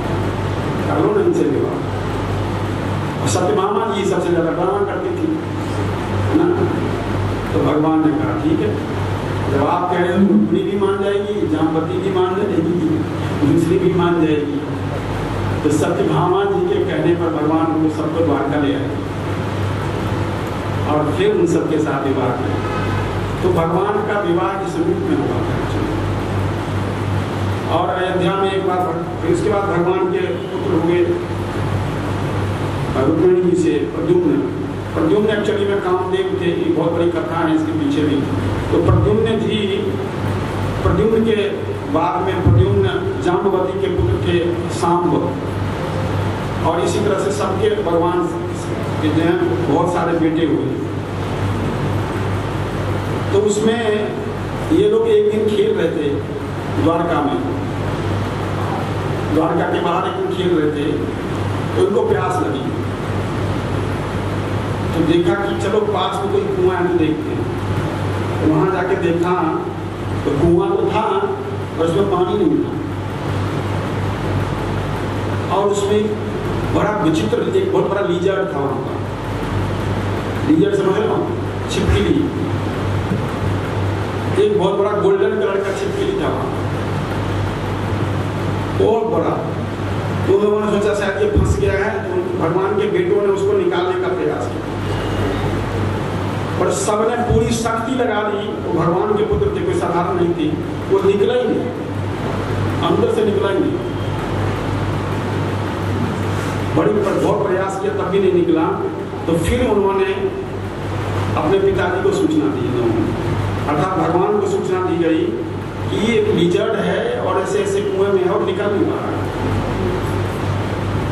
कर लो ना इनसे विवाह। और सत्यभामा जी सबसे ज्यादा ड्रामा करती थी ना। तो भगवान ने कहा ठीक है, जब आप कह रहे हो रुक्मिणी भी मान जाएगी, जामवती भी मान जाएगी, दूसरी भी मान जाएगी। तो सत्यभामा जी के कहने पर भगवान वो सबको द्वारका ले आए और फिर उन सबके साथ विवाह किया। तो भगवान का विवाह इस रूप में हुआ था। और अयोध्या में एक बार, फिर उसके बाद भगवान के पुत्र हुए रुक्मिणी जी से प्रद्युम्न। प्रद्युम्न एक्चुअली में कामदेव थे, ये बहुत बड़ी कथा है इसके पीछे भी। तो प्रद्युम्न जी, प्रद्युम्न के बाद में प्रद्युम्न जाम्बवती के पुत्र थे सांब, और इसी तरह से सबके भगवान के जो बहुत सारे बेटे हुए। तो उसमें ये लोग एक दिन खेल रहे थे द्वारका में, द्वारका के बाहर एक दिन खेल रहे थे, तो उनको प्यास लगी। तो देखा कि चलो पास में कोई कुआं है तो देखते हैं। तो वहां जाके देखा तो कुआं तो था और उसमें पानी नहीं था, और उसमें बड़ा विचित्र एक बहुत बड़ा लीजर्ड था वहां का। लीजर्ड समझ रहे हो, छिपकली, एक बहुत बड़ा गोल्डन कलर का छिपकली था वहां, बहुत बड़ा। तो उन्होंने सोचा शायद ये फंस गया है, तो भगवान के बेटों ने उसको निकालने का प्रयास किया, पर सबने पूरी शक्ति लगा दी। वो भगवान के पुत्र थे, कोई साधारण नहीं थी, वो निकला ही नहीं, अंदर से निकला ही नहीं। बहुत प्रयास किया तब भी नहीं निकला। तो फिर उन्होंने अपने पिताजी को सूचना दी, अर्थात भगवान को सूचना दी गई कि ये लिजर्ड है और ऐसे ऐसे कुएं में है और निकल नहीं पा रहा।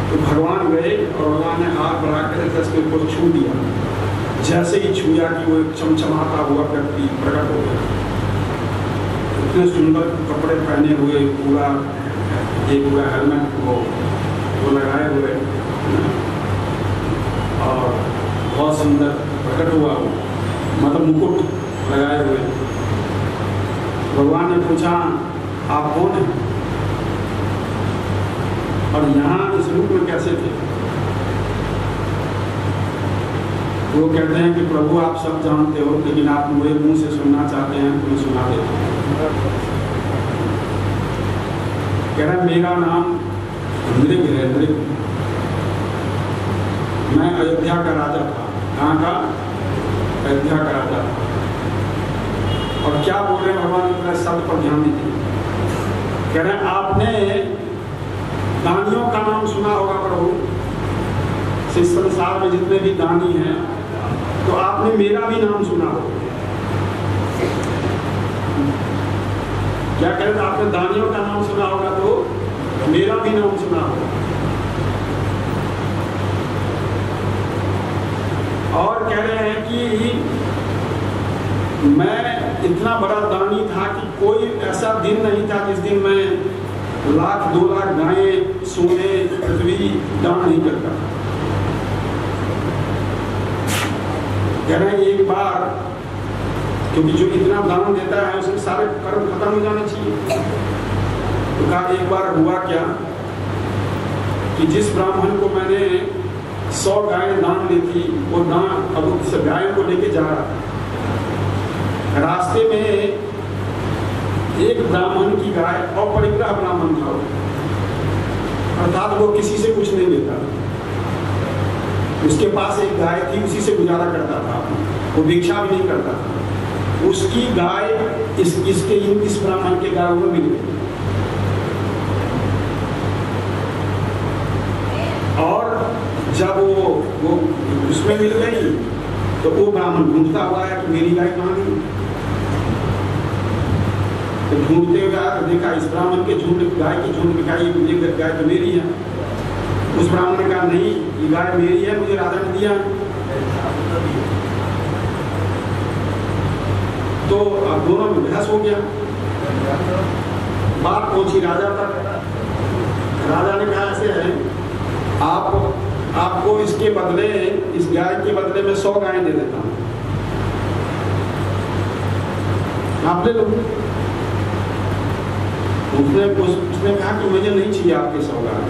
तो भगवान गए और भगवान ने हाथ बढ़ा कर उसके ऊपर छू दिया। जैसे ही छुआ कि वो एक चमचमाता हुआ व्यक्ति प्रकट हो गया, इतने सुंदर कपड़े पहने हुए, पूरा एक पूरा हेलमेट वो लगाए हुए, और बहुत सुंदर प्रकट हुआ, मतलब मुकुट लगाए हुए। भगवान ने पूछा आप कौन हैं और यहाँ इस रूप में कैसे थे? वो कहते हैं कि प्रभु आप सब जानते हो, लेकिन आप मेरे मुंह से सुनना चाहते हैं तो मैं सुना देता हूँ। कह रहा है मेरा नाम मृग है, मृग। मैं अयोध्या का राजा था। कहाँ का? अयोध्या का राजा था। और क्या बोल रहे हैं भगवान अपने शब्द पर ध्यान दीजिए। कह रहे हैं आपने दानियों का नाम सुना होगा प्रभु, इस संसार में जितने भी दानी हैं, तो आपने मेरा भी नाम सुना होगा। क्या कह रहे थे? आपने दानियों का नाम सुना होगा तो मेरा भी नाम सुना होगा। और कह रहे हैं कि मैं इतना बड़ा दानी था कि कोई ऐसा दिन नहीं था जिस दिन मैं 1,00,000 2,00,000 गायें, सोने, पृथ्वी दान नहीं करता। कह रहे हैं एक बार, क्योंकि जो इतना दान देता है उसके सारे कर्म खत्म हो जाने चाहिए। तो कहा एक बार हुआ क्या कि जिस ब्राह्मण को मैंने 100 गायें दान दी थी, वो दान अब उस गायों को लेके जा रहा था। रास्ते में एक ब्राह्मण की गाय, अपरिग्रह ब्राह्मण था, अर्थात वो किसी से कुछ नहीं लेता। उसके पास एक गाय थी, उसी से गुजारा करता था, वो भिक्षा भी नहीं करता था। उसकी गाय इस ब्राह्मण के गायों में मिल गई। और जब वो उसमें मिल गई तो वो ब्राह्मण ढूंढता हुआ है कि मेरी गाय कहाँ गई। तो ढूंढते हुए आया तो देखा इस ब्राह्मण के गाय की झुंड दिखाई, ये गाय तो मेरी है। उस ब्राह्मण ने कहा नहीं, ये गाय मेरी है, मुझे राजा ने दिया। तो अब दोनों में बहस हो गया, बात पहुंची राजा तक। राजा ने कहा ऐसे है, आपको इसके बदले, इस गाय के बदले में 100 गायें दे देता हूं, आप ले लो। उसने कहा कि मुझे नहीं चाहिए आपके 100 गाय,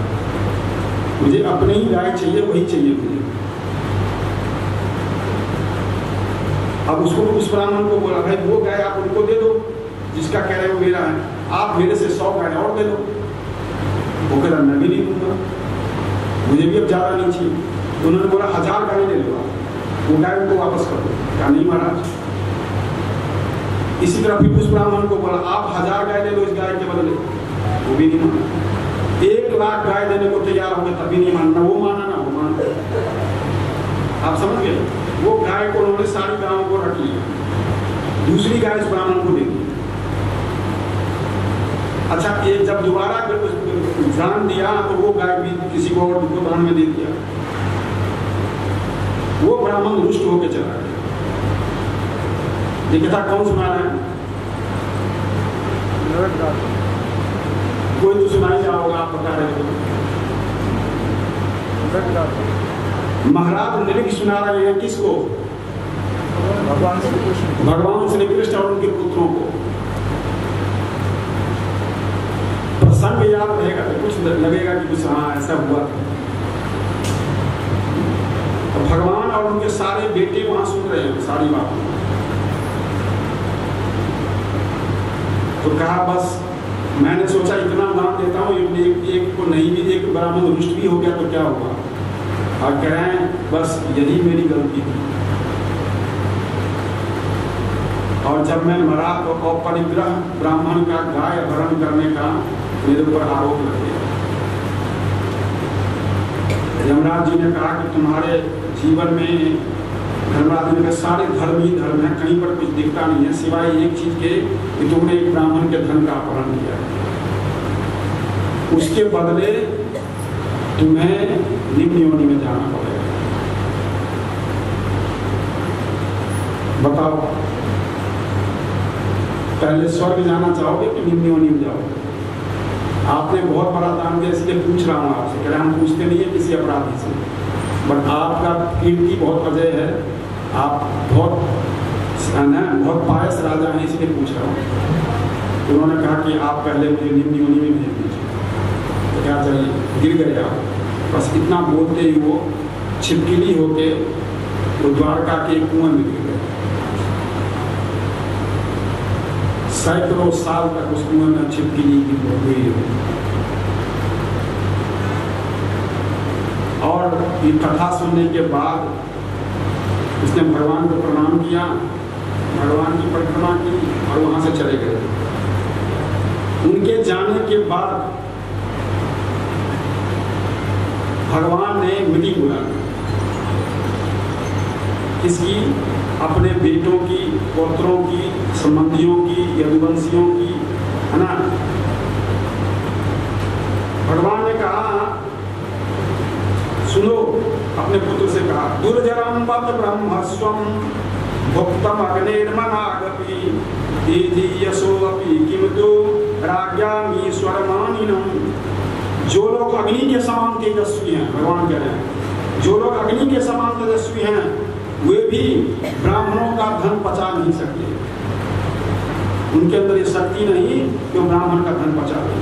मुझे अपने ही गाय चाहिए, वही चाहिए मुझे। अब उसको उस ब्राह्मण को बोला भाई वो गाय आप उनको दे दो जिसका कह रहे हो मेरा है, आप मेरे से 100 गाय और दे दो। वो कह रहा मैं भी नहीं दूंगा, मुझे भी अब ज्यादा नहीं चाहिए। तो उन्होंने बोला 1000 गाय ले लो, वो गाय उनको वापस कर दो। क्या नहीं महाराज। इसी तरह फिर उस ब्राह्मण को बोला आप 1000 गाय ले लो इस गाय के बदले, वो भी नहीं माना। 1,00,000 गाय देने को तैयार हो गए, तभी नहीं मानना, वो माना ना वो माना। आप समझ गए? वो गाय को उन्होंने सारी गायों को रख लिया, दूसरी गाय इस ब्राह्मण को दे दी। अच्छा, एक जब दोबारा दान दिया तो वो गाय भी किसी को और को दान में दे दिया। वो ब्राह्मण रुष्ट होकर चला गया। ये कथा कौन सुना रहा है? कोई तो सुनाई जा होगा, आप बता रहे हो। महाराज नृग सुना रहे हैं किसको? भगवान श्री कृष्ण और उनके पुत्रों को। प्रसंग याद रहेगा तो कुछ लगेगा कि कुछ हाँ ऐसा हुआ। तो भगवान और उनके सारे बेटे वहां सुन रहे हैं सारी बात। तो कहा बस मैंने सोचा इतना दान देता हूँ, एक को नहीं भी, एक ब्राह्मण रुष्ट भी हो गया तो क्या होगा। और कह रहे हैं बस यही मेरी गलती थी, और जब मैं मरा तो अपरिग्रह ब्राह्मण का गाय हरण करने का मेरे ऊपर आरोप लग गया। यमराज जी ने कहा कि तुम्हारे जीवन में धर्मराज ने कहा सारे धर्म ही धर्म है, कहीं पर कुछ दिखता नहीं है सिवाय एक चीज के कि तुमने एक ब्राह्मण के धन का अपहरण किया। उसके बदले तुम्हें निम्न योनि में जाना पड़ेगा। बताओ पहले स्वर्ग जाना चाहोगे कि निम्न योनि में जाओगे? आपने बहुत बड़ा दान दिया इसलिए पूछ रहा हूँ आपसे। कह रहे हम पूछते नहीं है किसी अपराधी से, बट आपका कीर्ति बहुत अजय है, आप बहुत पायस राजा हैं इसलिए पूछ रहा हूँ। उन्होंने कहा कि आप पहले मुझे निम्न योनि में भेज दीजिए। तो क्या चाहिए, गिर गए आप। बस इतना बोलते ही वो छिपकली होके वो द्वारका के कुएं में गिर गए। सैकड़ों साल तक उस कुएं में छिपकली की हुई। और ये कथा सुनने के बाद उसने भगवान को प्रणाम किया, भगवान की परिक्रमा की और वहां से चले गए। उनके जाने के बाद भगवान ने मीटिंग बुलाई। किसकी? अपने बेटों की, पौत्रों की, संबंधियों की, यदुवंशियों की, है ना। भगवान ने कहा, सुनो, अपने पुत्र से कहा, दुर्जरम बत ब्रह्मस्वम भुक्तम अग्निर्मनागपि दीदी यशोपि किमतो राज्ञामीश्वरमानिनम। जो लोग अग्नि के समान तेजस्वी हैं, भगवान कह रहे हैं, जो लोग अग्नि के समान तेजस्वी हैं वे भी ब्राह्मणों का धन पचा नहीं सकते। उनके अंदर ये शक्ति नहीं कि वो ब्राह्मण का धन पचा ले।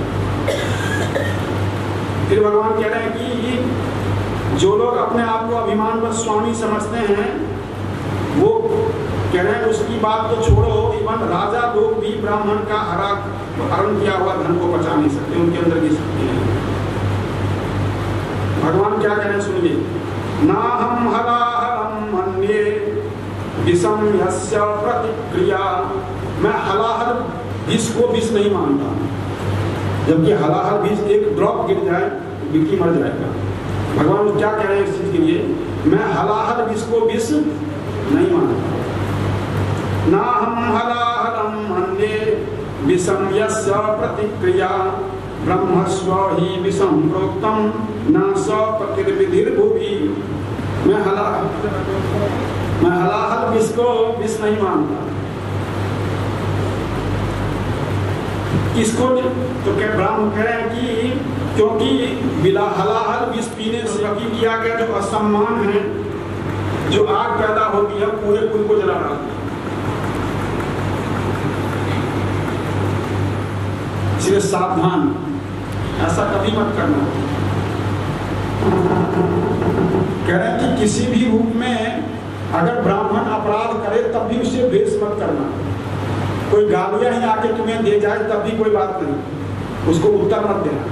फिर भगवान कह रहे हैं कि जो लोग अपने आप को अभिमान पर स्वामी समझते हैं वो कह रहे हैं उसकी बात तो छोड़ो, इवन राजा लोग भी ब्राह्मण का हरण किया हुआ धन को पचा नहीं सकते, उनके अंदर की शक्ति नहीं। भगवान क्या कह रहे हैं सुनिए, ना हम हलाहलम अन्ये विषम यस्य प्रतिक्रिया। मैं हलाहल विष को विष नहीं मानता, जबकि हलाहल विष एक ड्रॉप गिर जाए तो व्यक्ति मर जाएगा। भगवान क्या कह रहे हैं इस चीज के लिए, मैं हलाहल विष को विष नहीं मानता। ना हम हलाहलम अन्ये विषम यस्य प्रतिक्रिया ब्रह्मस्व ही विषम प्रोक्तम न स प्रतिर्विधिर्भुवि। मैं हलाहल विष को विष नहीं मानता। इसको तो क्या ब्राह्मण कह रहे हैं कि क्योंकि हलाहल विष पीने से अभी किया गया जो असम्मान है, जो आग पैदा होती है पूरे कुल को जला डालती है। इसलिए सावधान, ऐसा कभी मत करना। कह रहे हैं कि किसी भी रूप में अगर ब्राह्मण अपराध करे तब भी उसे द्वेष मत करना। कोई गालियां ही आके तुम्हें दे जाए तब भी कोई बात नहीं, उसको उत्तर मत देना।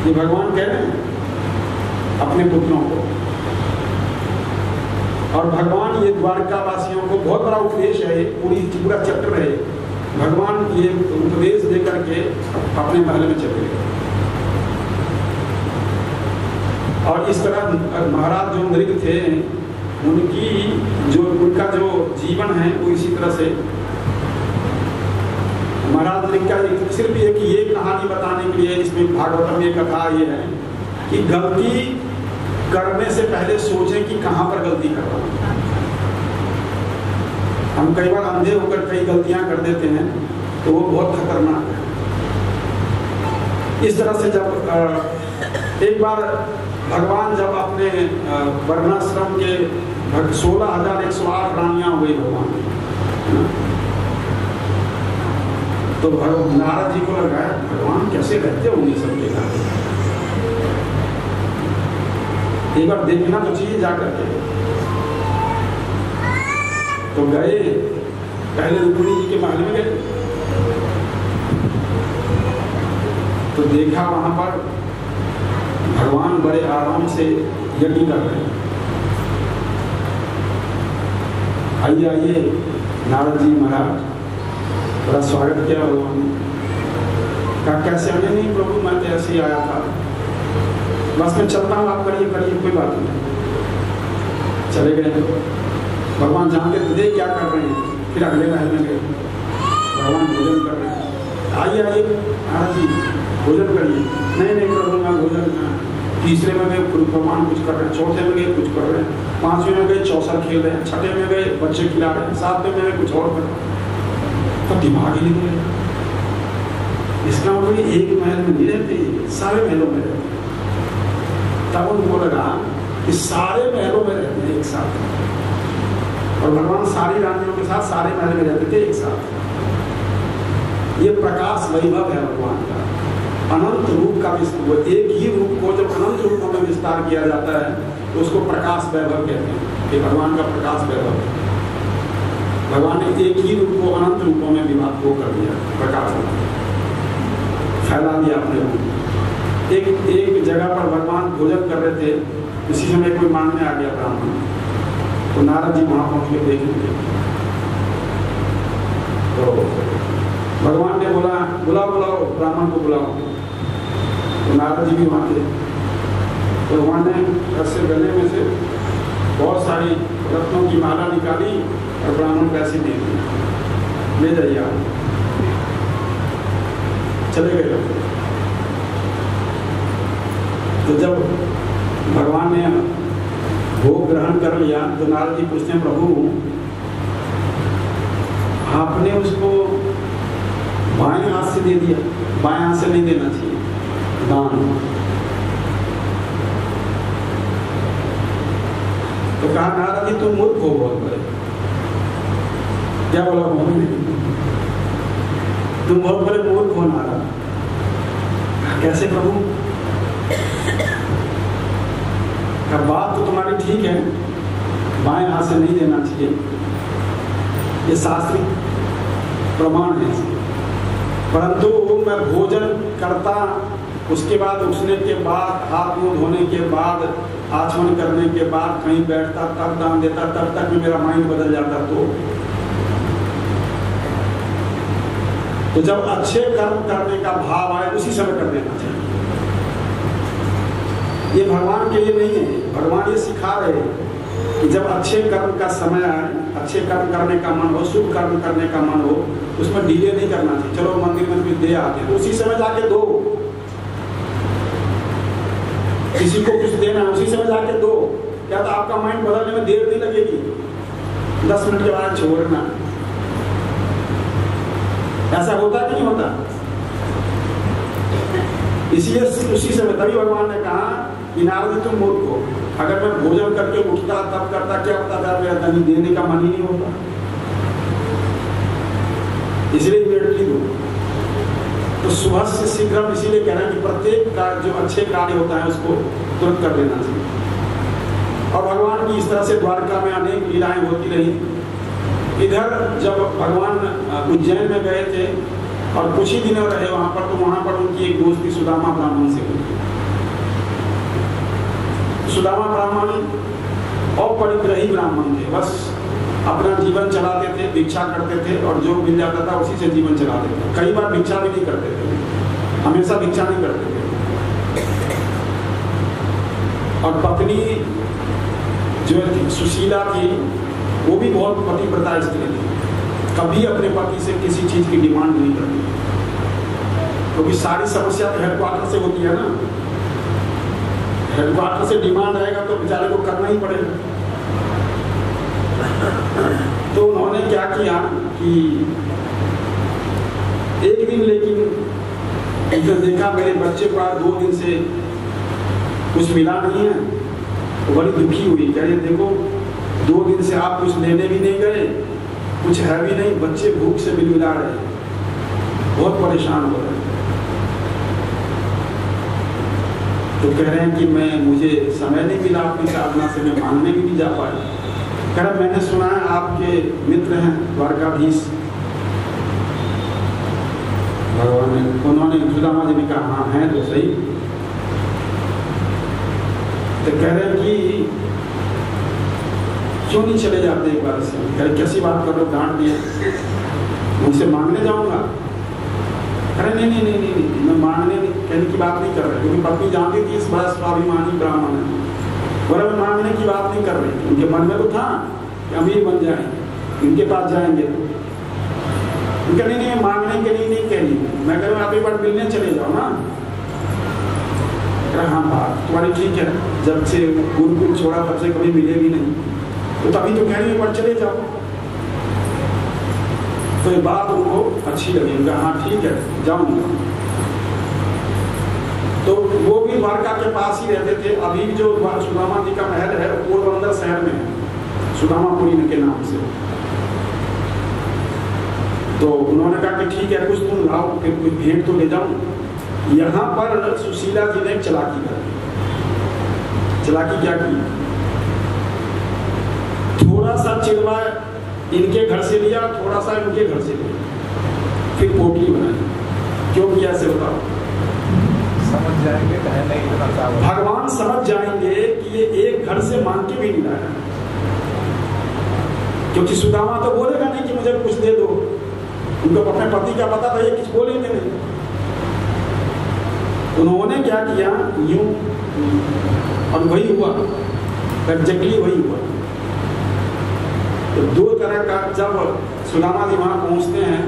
ये भगवान कह रहे हैं अपने पुत्रों को। और भगवान ये द्वारका वासियों को बहुत बड़ा उपदेश है, पूरा चैप्टर है। भगवान ये उपदेश देकर के अपने महल में चले गए। और इस तरह महाराज जो नृग थे उनका जो जीवन है वो इसी तरह से महाराज नृग का सिर्फ ये कहानी बताने के लिए इसमें भागवतम में कथा ये है कि गलती करने से पहले सोचें कि कहाँ पर गलती कर रहा हूं। हम कई बार अंधे होकर कई गलतियां कर देते हैं तो वो बहुत खतरनाक है। इस तरह से जब एक बार भगवान जब अपने वर्णाश्रम के 16,108 रानियां हुई भगवान, तो नारद जी को लगा भगवान कैसे रहते होंगे सबके साथ, एक बार देखना तो चाहिए जाकर के। तो गए, पहले रुक्मिणी जी के महल में गए तो देखा वहां पर भगवान बड़े आराम से यज्ञ कर रहे हैं। आइए आइए नारद जी महाराज, बड़ा स्वागत किया भगवान ने। कहा कैसे आने? नहीं प्रभु मैं तो ऐसे ही आया था, बस मैं चलता हूँ, आप करिए करिए कोई बात नहीं। चले गए। भगवान जानते थे क्या कर रहे हैं। फिर अगले महल में गए, भगवान भोजन कर रहे हैं। आइए आइए महाराज जी भोजन करिए। नहीं नहीं प्रभु मैं भोजन। तीसरे में गए भगवान कुछ कर रहे हैं, चौथे में गए कुछ कर रहे हैं, पांचवें में गए चौसर खेल रहे हैं, छठे में गए बच्चे खिला रहे हैं, सातवें में गए कुछ और कर रहे हैं। तो दिमाग ही नहीं गया। इसका मतलब एक महल में नहीं रहते, सारे महलों में रहते। तब उनको लगा कि सारे महलों में रहते हैं एक साथ। और भगवान सारी रानियों के साथ सारे महल में रहते थे एक साथ। ये प्रकाश वैभव है भगवान का, अनंत रूप का विस्तार। एक ही रूप को जब अनंत रूपों में विस्तार किया जाता है तो उसको प्रकाश वैभव कहते हैं। ये भगवान का प्रकाश वैभव है। भगवान ने एक ही रूप को अनंत रूपों में विभाग को कर दिया, प्रकाश फैला दिया अपने रूप। एक जगह पर भगवान भोजन कर रहे थे, इसी समय कोई मांगने आ गया ब्राह्मण, तो नारद जी वहां पहुंच के देख लिए। तो भगवान ने बोला बुलाओ ब्राह्मण को बुलाओ। तो नारद जी भी वहां थे। तो वहां ने ऐसे गले में से बहुत सारी रत्नों की माला निकाली और ब्राह्मण पैसे दे दिए, ले जाइए आप। चले गए। तो जब भगवान ने भोग ग्रहण कर लिया तो नारद जी पूछते हैं, प्रभु आपने उसको बाएं हाथ से दे दिया, बाएं हाथ से नहीं देना चाहिए दान। तो कहा नारद जी तुम मूर्ख हो बहुत बड़े। क्या बोला उन्होंने? तुम बहुत बड़े मूर्ख हो नारद। कैसे प्रभु? बात तो तुम्हारी ठीक है, बाएं हाथ से नहीं देना चाहिए, ये शास्त्रीय प्रमाण है। परंतु मैं भोजन करता, उसके बाद उठने के बाद, हाथ मुंह धोने के बाद, आचमन करने के बाद कहीं बैठता, तब दान देता, तब तक में मेरा माइंड बदल जाता। तो जब अच्छे कर्म करने का भाव आए उसी समय कर देना चाहिए। ये भगवान के लिए नहीं है, भगवान ये सिखा रहे हैं कि जब अच्छे कर्म का समय आए, अच्छे कर्म करने का मन हो, शुभ कर्म करने का मन हो, उसमें डिले नहीं करना चाहिए। चलो मंदिर में कुछ दे आते हैं, उसी समय जाके दो। किसी को कुछ देना है उसी समय जाके दो। क्या तो आपका माइंड बदलने में देर नहीं लगेगी, 10 मिनट के बाद छोड़ना। ऐसा होता कि नहीं होता? इसलिए उसी समय तभी भगवान ने कहा कि नारद तुम मूर्ख हो। अगर मैं भोजन करके उठता तब करता, क्या पता था मेरा धनी देने का मन ही नहीं होता। इसलिए इमीडिएटली दो। तो सुबह से शीघ्र इसीलिए कह रहे हैं कि प्रत्येक कार्य जो अच्छे कार्य होता है उसको तुरंत कर देना चाहिए। और भगवान की इस तरह से द्वारका में अनेक लीलाएं होती रही। इधर जब भगवान उज्जैन में गए थे और कुछ ही दिनों रहे वहां पर, तो वहां पर उनकी एक दोस्ती सुदामा ब्राह्मण से हुई। सुदामा ब्राह्मण अपरिग्रही ब्राह्मण थे, बस अपना जीवन चलाते थे, भिक्षा करते थे और जो मिल जाता था उसी से जीवन चलाते थे। कई बार भिक्षा भी नहीं करते थे, हमेशा भिक्षा नहीं करते थे। और पत्नी जो सुशीला थी वो भी बहुत पतिव्रता स्त्री थी, कभी अपने पति से किसी चीज की डिमांड नहीं करती, क्योंकि सारी समस्या तो हेडक्वार्टर से होती है ना। हेडक्वार्टर से डिमांड आएगा तो बेचारे को करना ही पड़ेगा। तो उन्होंने क्या किया कि एक दिन, लेकिन जब देखा मेरे बच्चे को आज 2 दिन से कुछ मिला नहीं है, तो बड़ी दुखी हुई। कह रही देखो 2 दिन से आप कुछ लेने भी नहीं गए, कुछ है भी नहीं, बच्चे भूख से बिलबिला रहे हैं, बहुत परेशान हो रहे हैं। तो कह रहे हैं कि मुझे समय नहीं मिला अपनी साधना से, मैं मांगने भी नहीं जा पाया। कह रहे मैंने सुना है आपके मित्र हैं द्वारकाधीश भगवान ने। उन्होंने सुदामा जी ने कहा हाँ है तो सही। तो कह रहे हैं कि क्यों नहीं चले जाते एक बार से? कह रहे कैसी बात कर रहे हो, डांट दिया, उनसे मांगने जाऊंगा। अरे नहीं, मैं मांगने कहने की बात नहीं कर रहा, क्योंकि पत्नी जानती थी इस बड़ा स्वाभिमानी ब्राह्मण है। बोला मैं मांगने की बात नहीं कर रही। उनके मन में तो था कि अमीर बन जाएंगे, इनके पास जाएंगे। उनका नहीं मांगने के लिए नहीं कहनी, मैं कह रहा हूँ आप एक बार मिलने चले जाओ ना। हाँ बात तुम्हारी ठीक है, जब से गुरुकुल छोड़ा तब से कभी मिले भी नहीं, तो तभी तो कह रही एक बार चले जाओ। तो ये बात उनको अच्छी लगी, उनका हाँ ठीक है जाऊंगा। तो वो भी द्वारका के पास ही रहते थे। अभी जो सुदामा जी का महल है पोरबंदर शहर में है। सुदामापुरी के नाम से। तो उन्होंने कहा कि ठीक है कुछ तुम लाओ, फिर कुछ भेंट तो ले जाऊं। यहाँ पर सुशीला जी ने चलाकी कर, चलाकी क्या की, थोड़ा सा चिड़वा इनके घर से लिया, थोड़ा सा इनके घर से लिया, फिर पोटली बनाई। क्यों किया ऐसे बताओ? समझ जाएंगे नहीं, भगवान समझ जाएंगे कि ये एक घर से मांग के भी नहीं लाया, क्योंकि सुदामा तो बोलेगा नहीं कि मुझे कुछ दे दो। उनको अपने पति का पता था, ये कुछ बोलेंगे नहीं। उन्होंने क्या किया, यूं, और वही हुआ, एग्जैक्टली वही हुआ। तो दो तरह का, जब सुदामा जी वहां पहुंचते हैं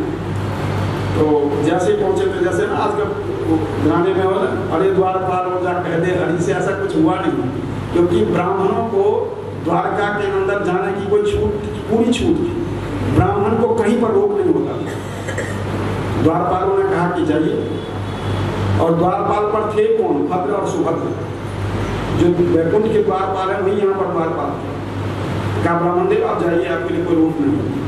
तो जैसे पहुंचे तो जैसे ना आजकल गाने में हो ना, अरे द्वारपाल हो जा कह दे हरि, से ऐसा कुछ हुआ नहीं, क्योंकि ब्राह्मणों को द्वारका के अंदर जाने की कोई छूट, पूरी छूट थी। ब्राह्मण को कहीं पर रोक नहीं होता। द्वारपालों ने कहा कि जाइए, और द्वारपाल पर थे कौन? भद्र और सुभद्र, जो वैकुंठ के द्वारपाल है वही यहाँ पर द्वारपाल थे। कहा ब्राह्मण देव आप जाइए, आपके लिए कोई रोक नहीं।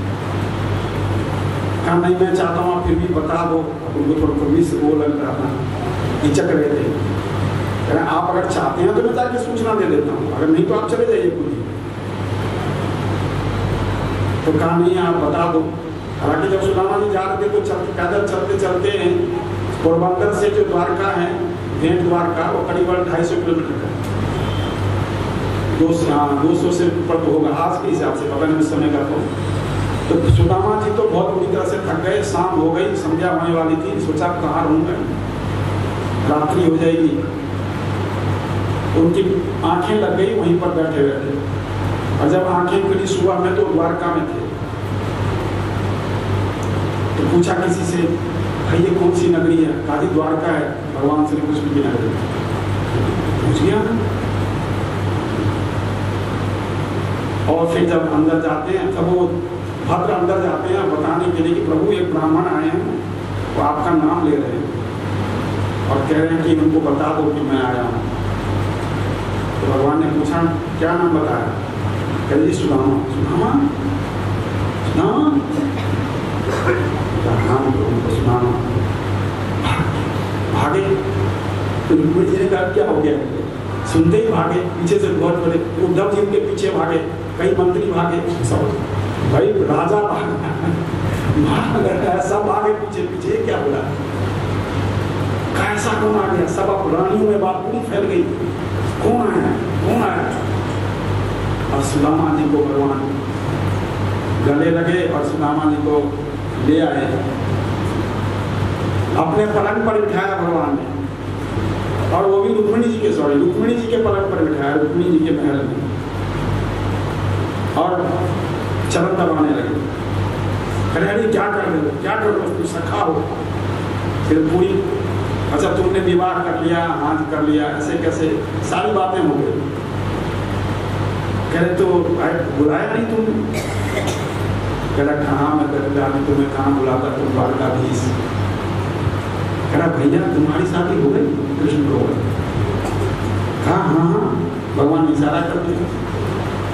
कहा नहीं मैं चाहता हूँ आप फिर भी बता दो। उनको थोड़ा कभी से वो लग रहा था, हिचक रहे थे। कह रहे आप अगर चाहते हैं तो मैं जाके सूचना दे देता हूँ, अगर नहीं तो आप चले जाइए खुद ही। तो कहा नहीं आप बता दो। हालांकि जब सुदामा जी जा रहे थे तो पैदल चलते चलते पोरबंदर से जो द्वारका है, भेंट द्वारका, वो करीबन 250 किलोमीटर है, 200 से ऊपर तो होगा आज के हिसाब से, पता नहीं उस समय का। तो सुदामा जी तो बहुत बुरी तरह से थक गए, शाम हो गई, संध्या होने वाली थी, सोचा कहाँ रहूँगा, रात्रि हो जाएगी। उनकी आंखें लग गई वहीं पर बैठे बैठे, और जब आंखें खुली सुबह में तो द्वारका में थे। तो पूछा किसी से, भाई ये कौन सी नगरी है? कहा द्वारका है, भगवान श्री कृष्ण की नगरी। पूछ गया। और फिर जब अंदर जाते हैं तब वो भद्र अंदर जाते हैं बताने के लिए कि प्रभु एक ब्राह्मण आए हैं, वो आपका नाम ले रहे हैं और कह रहे हैं कि उनको बता दो कि मैं आया हूँ। तो भगवान ने पूछा क्या नाम बताया? कह जी सुदामा। सुदामा सुदामा नाम तो सुदामा। भागे। तो रुक्मिणी जी ने कहा क्या हो गया? सुनते ही भागे, पीछे से बहुत बड़े उद्धव जी के पीछे भागे, कई मंत्री भागे, सब भाई राजा भाग सब भागे पीछे पीछे। क्या बोला? कैसा कौन आ गया? सब अब रानियों में बात पूरी फैल गई, कौन आया कौन आया? और सुदामा जी को भगवान गले लगे और सुदामा जी को ले आए, अपने पलंग पर बिठाया भगवान ने, और वो भी रुक्मिणी जी के पलंग पर बिठाया, रुक्मिणी जी के महल में, और चरण दबाने लगे। कह क्या कर रहे हो, क्या कर रहे हो? तुम सखा हो। फिर पूरी, अच्छा तुमने विवाह कर लिया, हाथ कर लिया, ऐसे कैसे? सारी बातें हो गई। कह रहे तो बुलाया नहीं तुमने? कह रहा कहाँ मैं तुम्हें कहाँ बुलाता, तुम द्वारकाधीश। कह रहा भैया तुम्हारी शादी हो गई? कृष्ण को हो गई। कहा हाँ हाँ, भगवान ने इशारा कर दिया,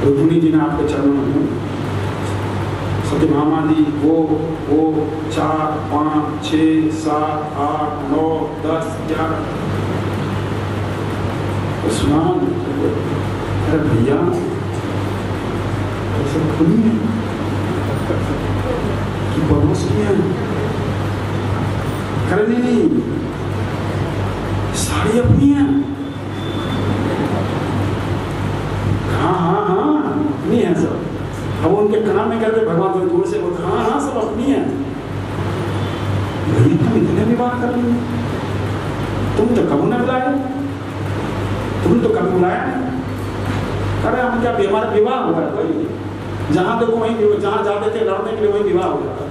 रुक्मिणी जी ने आपके चरणों में। सत्यभामा जी वो 4 5 6 7 8 9 10 11 सुना। अरे भैया सब खुली है कि पड़ोस की है? करे नहीं, साड़ी अपनी है। हाँ हाँ हाँ अपनी है सब। अब उनके कान में कहते भगवान को दूर से बोलते हाँ हाँ सब अपनी है। भैया तुम इतने विवाह कर रही, तुम तो कब न बुलाए, तुम तो कभी बुलाया नहीं। अरे हम क्या, हमारा विवाह हुआ है भाई, जहां देखो वहीं, जहां जाते थे लड़ने के लिए वहीं विवाह हो जाता,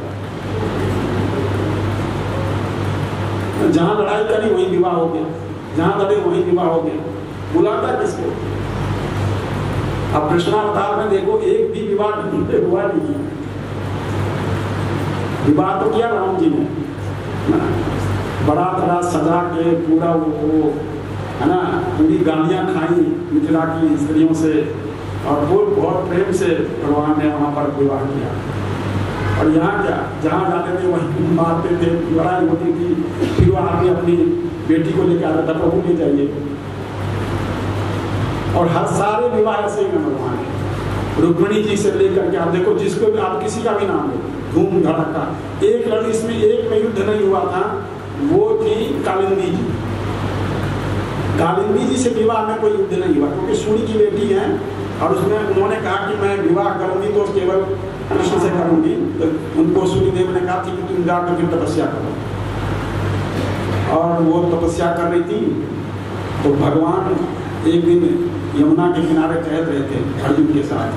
जहां लड़ाई करी वहीं विवाह हो गया, जहां लड़े वहीं विवाह हो गया। बुलाता किसको? अब कृष्णावतार में देखो एक भी विवाह हुआ नहीं है। विवाह तो किया राम जी ने, बड़ा तरह सजा के पूरा वो है ना, पूरी गालियां खाई मिथिला की स्त्रियों से, और वो बहुत प्रेम से भगवान ने वहाँ पर विवाह किया। और यहाँ क्या, जहाँ जाते थे वहीं मारते थे, लड़ाई होती थी। फिर वो आदमी अपनी बेटी को लेकर आता था, प्रभु ले जाइए। और हर सारे विवाह ऐसे ही भगवान है। रुक्मिणी जी से लेकर के आप देखो, जिसको भी आप किसी का भी नाम लो, धूम धड़ाका। एक लड़की, इसमें एक में युद्ध नहीं हुआ था, वो थी कालिंदी जी। कालिंदी जी से विवाह में कोई युद्ध नहीं हुआ, क्योंकि सूर्य की बेटी है। और उसमें उन्होंने कहा कि मैं विवाह करूंगी तो केवल कृष्ण से करूंगी। तो उनको सूर्यदेव ने कहा कि तुम जाकर फिर तपस्या करो। और वो तपस्या कर रही थी, तो भगवान एक दिन यमुना के किनारे टहल रहे थे अर्जुन के साथ।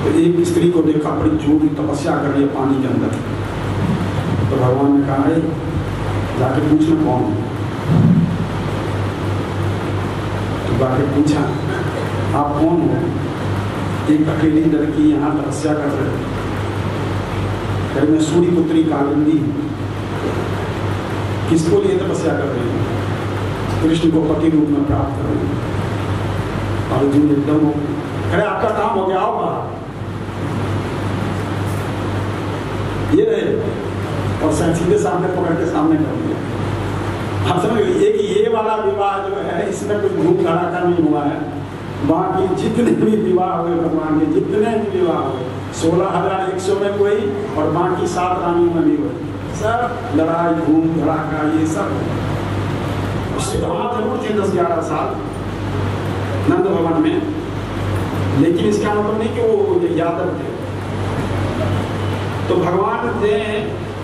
तो एक स्त्री को देखा, बड़ी जोर तपस्या कर रही है पानी के अंदर। तो भगवान ने कहा, जाके पूछना कौन है। तो जाके पूछा, आप कौन हो? एक अकेली लड़की यहाँ तपस्या कर रहे हो। मैं सूर्य पुत्री कालिंदी। किसको लिए तपस्या कर रही हूँ? कृष्ण को पति रूप में प्राप्त कर रही हूँ। अर्जुन एकदम, अरे आपका काम हो गया, आओ बाहर। ये रहे और सीधे सामने पकड़ के सामने कर दिया। आप समझ लीजिए कि ये वाला विवाह जो है, इसमें कोई धूम धड़ाका नहीं हुआ है। बाकी जितने भी विवाह हुए भगवान के, जितने भी विवाह हुए, 16,100 में कोई, और बाकी 7 रानियों में भी हुए, सब लड़ाई धूम धड़ाका ये सब। जरूर थे 10-11 साल नंद भवन में, लेकिन इसका मतलब नहीं कि वो यादव थे। तो भगवान ने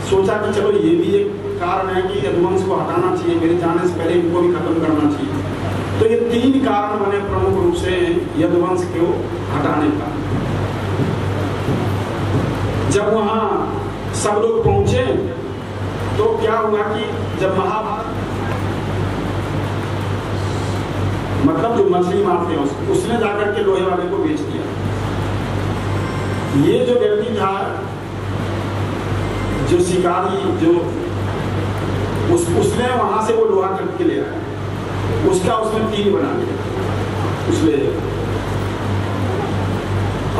सोचा कि चलो ये भी एक कारण है कि यदुवंश को हटाना चाहिए, मेरे जाने से पहले इनको भी खत्म करना चाहिए। तो ये 3 कारण बने प्रमुख रूप से यदुवंश को हटाने का। जब वहां सब लोग पहुंचे तो क्या हुआ कि जब महाभारत, मतलब जो मछली मारते हैं उसने जाकर के लोहे वाले को बेच दिया। ये जो व्यक्ति था, जो शिकारी, जो उसने वहां से वो लोहा करके ले आया, उसका उसने 3 बना दिया उसने।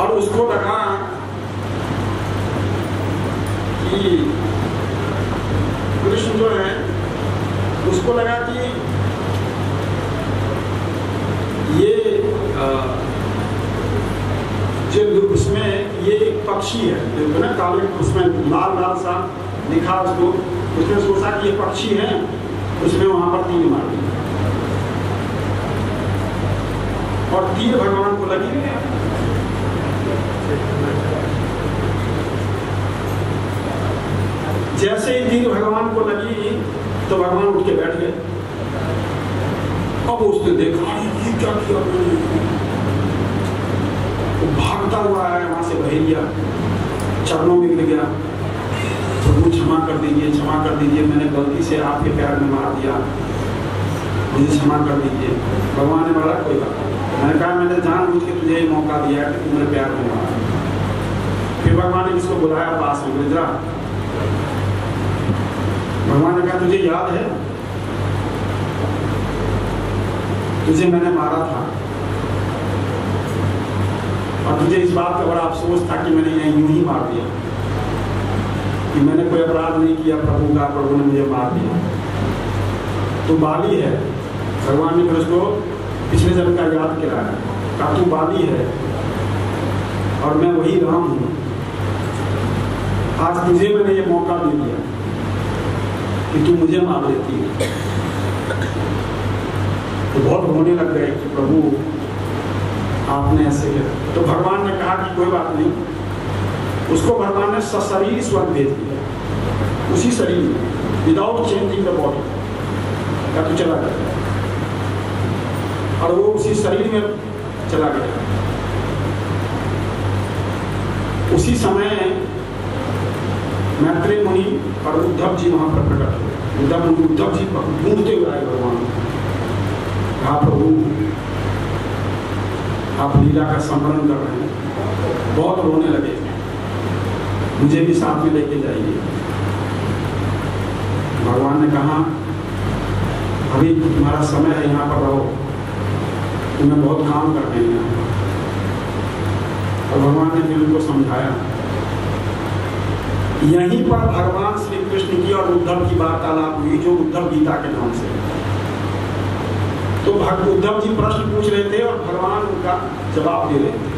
और उसको लगा कि कृष्ण जो है, उसको लगा कि ये जो उसमें ये एक पक्षी है, जो ना काले, उसमें लाल लाल सा दिखा उसको। उसने सोचा कि ये पक्षी है, उसने वहां पर 3 मार दिया। और तीर भगवान को लगी। जैसे ही तीर भगवान को लगी तो भगवान उठ के बैठ गए। अब उसने देखा ये क्या किया, वो भागता हुआ है वहां से बहेलिया, चरणों में गिर गया। प्रभु क्षमा कर दीजिए, क्षमा कर दीजिए, मैंने गलती से आपके पैर में मार दिया, मुझे क्षमा कर दीजिए। भगवान ने बोला कोई बात नहीं। मैंने कहा मैंने जानबूझ के तुझे मौका दिया कि तू मेरे पैर में मारा। फिर भगवान ने किसको बुलाया पास में, गुजरा। भगवान ने कहा तुझे याद है तुझे मैंने मारा था, और तुझे इस बात का बड़ा अफसोस था कि मैंने यूं ही मार दिया, कि मैंने कोई अपराध नहीं किया प्रभु का, प्रभु ने मुझे मार दिया। तू बाली है। भगवान ने फिर उसको पिछले जन्म का याद कराया, कहा तू बाली है और मैं वही राम हूं। आज तुझे मैंने ये मौका दे दिया कि तू मुझे मार देती है। तो बहुत रोने लग गए कि प्रभु आपने ऐसे किया। तो भगवान ने कहा कि कोई बात नहीं। उसको भगवान ने सशरीर स्वर्ग भेज दिया, उसी शरीर में, विदाउट चेंजिंग द बॉडी का तू चला गया। और वो उसी शरीर में चला गया। उसी समय मैत्रेय मुनि और उद्धव जी वहां पर प्रकट हुए। उद्धव जी ढूंढते हुए आए भगवान। कहा प्रभु आप लीला का स्मरण कर रहे हैं। बहुत रोने लगे, मुझे भी साथ में लेके जाइए। भगवान ने कहा अभी तुम्हारा समय है, यहाँ पर रहो, तुम्हें बहुत काम करने हैं। और भगवान ने फिर उनको समझाया। यहीं पर भगवान श्री कृष्ण की और उद्धव की वार्तालाप हुई, जो उद्धव गीता के नाम से। तो उद्धव जी प्रश्न पूछ रहे थे और भगवान उनका जवाब दे रहे थे।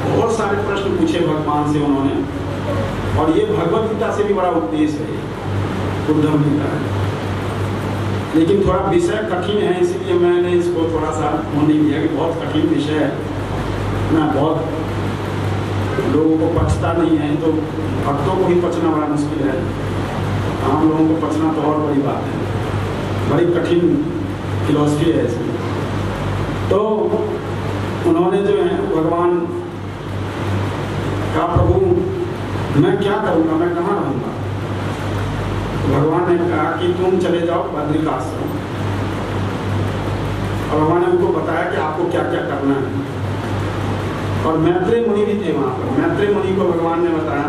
बहुत सारे प्रश्न पूछे भगवान से उन्होंने, और ये भगवत गीता से भी बड़ा उपदेश है उद्धव गीता है। लेकिन थोड़ा विषय कठिन है, इसलिए मैंने इसको थोड़ा सा होने दिया कि बहुत कठिन विषय है ना, बहुत लोगों को पचता नहीं है, तो भक्तों को ही पचना बड़ा मुश्किल है, आम लोगों को पचना तो और बड़ी बात है। बड़ी कठिन फिलॉसफी है इसमें। तो उन्होंने जो है भगवान का, प्रभु मैं क्या करूँगा, मैं कहाँ रहूँगा। तो भगवान ने कहा कि तुम चले जाओ बद्रिकाश्रम। और भगवान ने उनको बताया कि आपको क्या क्या करना है। और मैत्रेय मुनि भी थे वहाँ पर। मैत्रेय मुनि को भगवान ने बताया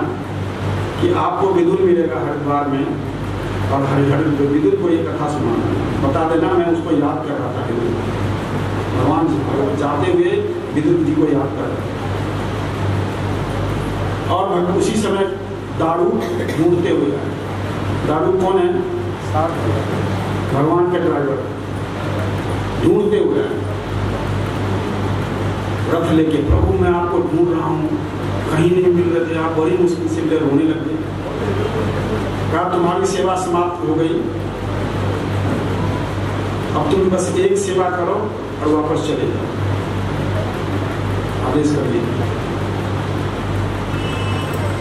कि आपको विदुर मिलेगा हरिद्वार में, और हरिहर विदुर को ये कथा सुनाना, बता देना मैं उसको याद कर रहा था। भगवान जाते हुए विदुर जी को याद कर रहे। और उसी समय दारू ढूंढते हुए आए। दारू कौन है? भगवान के ड्राइवर। ढूंढते हुए आए रथ लेके, प्रभु मैं आपको ढूंढ रहा हूँ, कहीं नहीं मिल रहे थे, आप बड़ी मुश्किल से मेरे रोने लगे। कहा तुम्हारी सेवा समाप्त हो गई, अब तुम बस एक सेवा करो और वापस चले जाओ, आदेश कर दिया।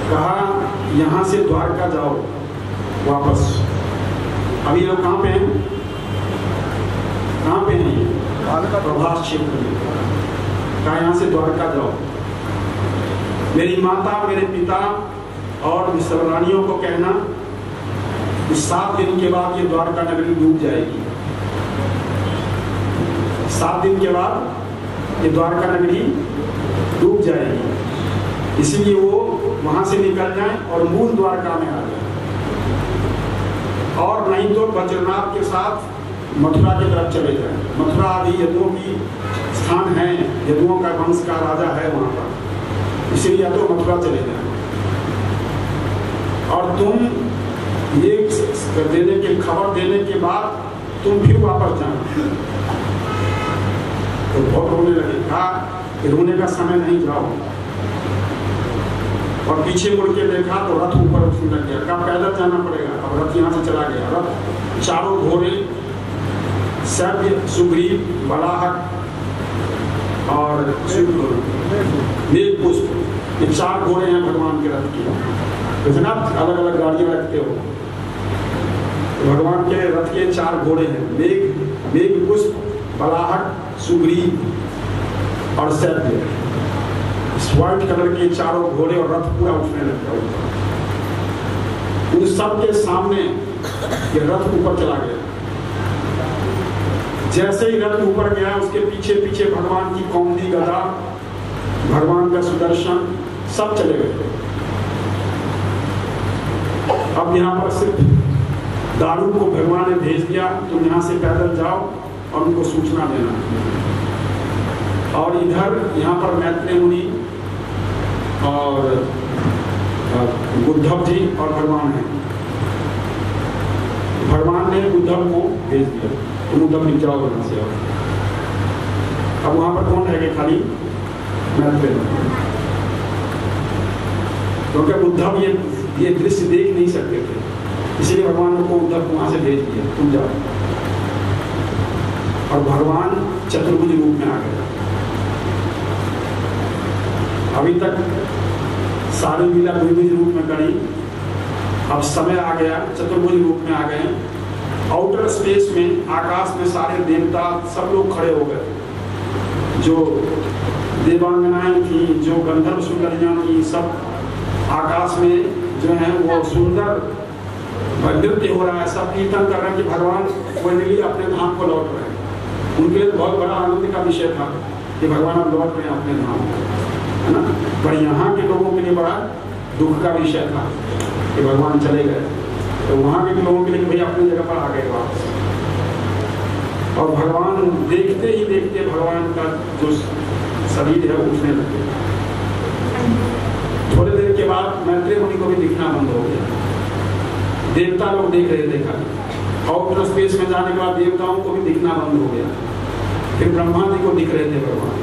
कहा यहाँ से द्वारका जाओ वापस। अभी लोग कहाँ पे हैं? कहाँ पे हैं ये? प्रभास क्षेत्र में। कहा यहाँ से द्वारका जाओ, मेरी माता, मेरे पिता और सर्वरानियों को कहना कि 7 दिन के बाद ये द्वारका नगरी डूब जाएगी। 7 दिन के बाद ये द्वारका नगरी डूब जाएगी, इसलिए वो वहां से निकल जाएं और मूल द्वारका में आ जाए। और नहीं तो बद्रीनाथ के साथ मथुरा की तरफ चले जाएं। मथुरा अभी यदुओं की स्थान है, यदुओं का वंश का राजा है वहां पर, इसलिए या तो मथुरा चले जाएं। और तुम ये देने के खबर देने के बाद तुम फिर वापस जाना। तो बहुत रोने लगे। कहा कि रोने का समय नहीं, जाओ। और पीछे मुड़ के देखा तो रथ ऊपर उठने लग गया। कहा पैदल जाना पड़ेगा। अब रथ यहाँ से चला गया। रथ चारों घोड़े, सभ्य, सुग्रीव, बलाहक और मेघ पुष्प, ये 4 घोड़े हैं भगवान के रथ की। इतना अलग अलग गाड़ियां रखते हो, तो भगवान के रथ के 4 घोड़े हैं, मेघ पुष्प, बलाहक, सुग्रीव और सभ्य। व्हाइट कलर के 4 घोड़े और रथ पूरा उठने लगता है। उन सब के सामने ये रथ ऊपर चला गया। जैसे ही रथ ऊपर गया, उसके पीछे पीछे भगवान की कौमुदी गदा, भगवान का सुदर्शन, सब चले गए। अब यहाँ पर सिर्फ दारू को भगवान ने भेज दिया, तुम यहाँ से पैदल जाओ और उनको सूचना देना। और इधर यहाँ पर मैत्रेय मुनि और उद्धव जी और भगवान हैं। भगवान ने उद्धव को भेज दिया, तुम उद्धव जी जाओ यहाँ से। अब वहां पर कौन रहेगा? खाली मैत्रेय। क्योंकि उद्धव ये दृश्य देख नहीं सकते थे, इसीलिए भगवान को उद्धव को वहां से भेज दिया, तुम जाओ। और भगवान चतुर्भुज रूप में आ गए। अभी तक सारी लीला द्विभुज रूप में करी, अब समय आ गया चतुर्भुज रूप में आ गए। आउटर स्पेस में, आकाश में सारे देवता सब लोग खड़े हो गए। जो देवांगनाएं थी, जो गंधर्व सुंदरियां थी, सब आकाश में जो है वो सुंदर नृत्य हो रहा है। सब कीर्तन कर रहे हैं कि भगवान फाइनली अपने धाम को लौट रहे हैं। उनके लिए बहुत बड़ा आनंद का विषय था कि भगवान अब लौट रहे हैं अपने धाम, है ना। पर यहाँ के लोगों के लिए बड़ा दुख का विषय था कि भगवान चले गए। तो वहाँ के लोगों के लिए भाई अपनी जगह पर आ गए वापस। और भगवान देखते ही देखते भगवान का जो शरीर है उठने लगे। थोड़ी देर के बाद मैत्रेय मुनि को भी दिखना बंद हो गया। देवता लोग देख रहे थे खाली। आउटर स्पेस में जाने के बाद देवताओं को भी दिखना बंद हो गया। फिर ब्रह्मा जी को दिख रहे थे भगवान,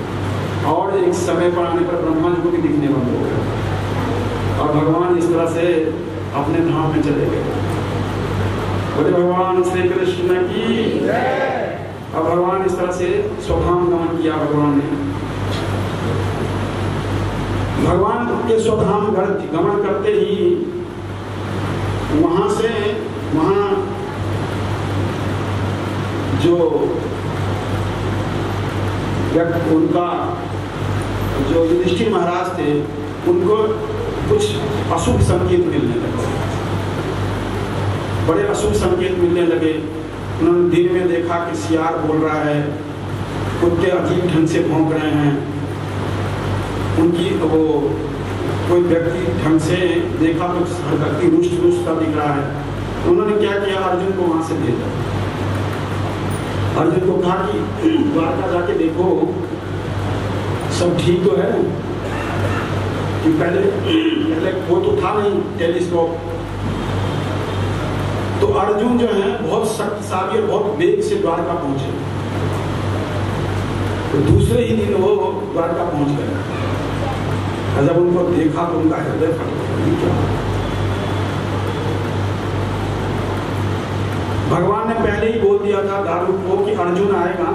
और एक समय पर आने पर ब्रह्मा जी को भी दिखने बंद हो गया और भगवान इस तरह से अपने धाम में चले गए। बोले भगवान श्री कृष्ण की जय। अब भगवान इस तरह से स्वधाम गमन किया। भगवान ने भगवान के स्वधाम गमन करते ही वहां जो उनका जो युधिष्ठिर महाराज थे उनको कुछ अशुभ संकेत मिलने लगे, बड़े अशुभ संकेत मिलने लगे। उन्होंने दिन में देखा कि सियार बोल रहा है, कुत्ते अजीब ढंग से भौंक रहे हैं, उनकी वो कोई व्यक्ति ढंग से देखा तो हरकती रुष्ट सा दिख रहा है। उन्होंने क्या किया, अर्जुन को वहां से भेजा। अर्जुन को कहा कि द्वारका जाके देखो सब ठीक तो है, कि पहले वो तो था नहीं टेलीस्कोप। तो अर्जुन जो है बहुत शक्तिशाली और बहुत वेग से द्वारका पहुंचे। तो दूसरे ही दिन वो द्वारका पहुंच गए। जब उनको देखा तो उनका हृदय फट गया। भगवान ने पहले ही बोल दिया था दारू को कि अर्जुन आएगा,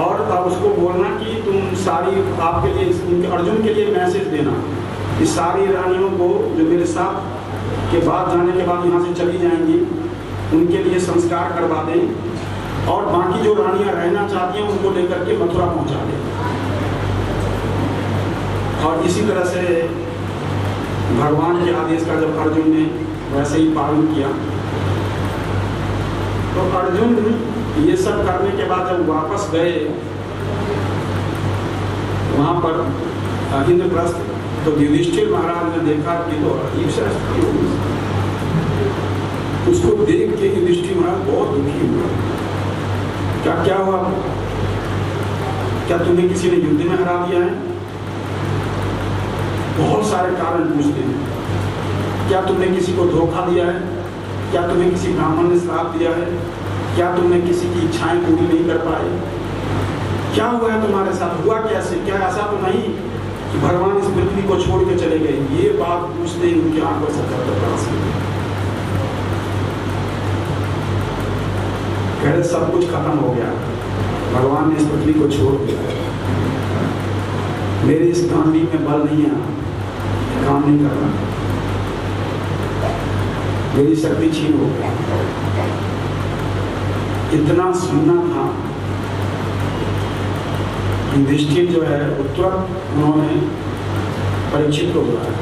और अब उसको बोलना कि तुम सारी आपके लिए अर्जुन के लिए मैसेज देना कि सारी रानियों को जो मेरे साथ के बाद जाने के बाद यहाँ से चली जाएंगी उनके लिए संस्कार करवा दें, और बाकी जो रानियां रहना चाहती हैं उनको लेकर के मथुरा पहुँचा दें। और इसी तरह से भगवान के आदेश का जब अर्जुन ने वैसे ही पालन किया, तो अर्जुन ये सब करने के बाद जब वापस गए वहां पर इंद्रप्रस्थ, तो युधिष्ठिर महाराज ने देखा कि तो अजीब सा उसको देख के युधिष्ठिर महाराज बहुत दुखी हुआ। क्या हुआ? क्या तुम्हें किसी ने युद्ध में हरा दिया है? बहुत सारे कारण पूछते हैं। क्या तुमने किसी को धोखा दिया है? क्या तुम्हें किसी ब्राह्मण ने श्राप दिया है? क्या तुमने किसी की इच्छाएं पूरी नहीं कर पाए? क्या हुआ है तुम्हारे साथ? हुआ कैसे? क्या ऐसा तो नहीं कि भगवान इस पृथ्वी को छोड़ के चले गए? ये बात पूछते ही उनकी आंखों से प्रकाश कह सब कुछ खत्म हो गया, भगवान ने इस पृथ्वी को छोड़ दिया। मेरे इस गांधी में बल नहीं है, काम नहीं कर रहा, मेरी शक्ति छीन हो गई। इतना सुनना था। युधिष्ठिर जो है तुरंत उन्होंने परीक्षित को बुलाया।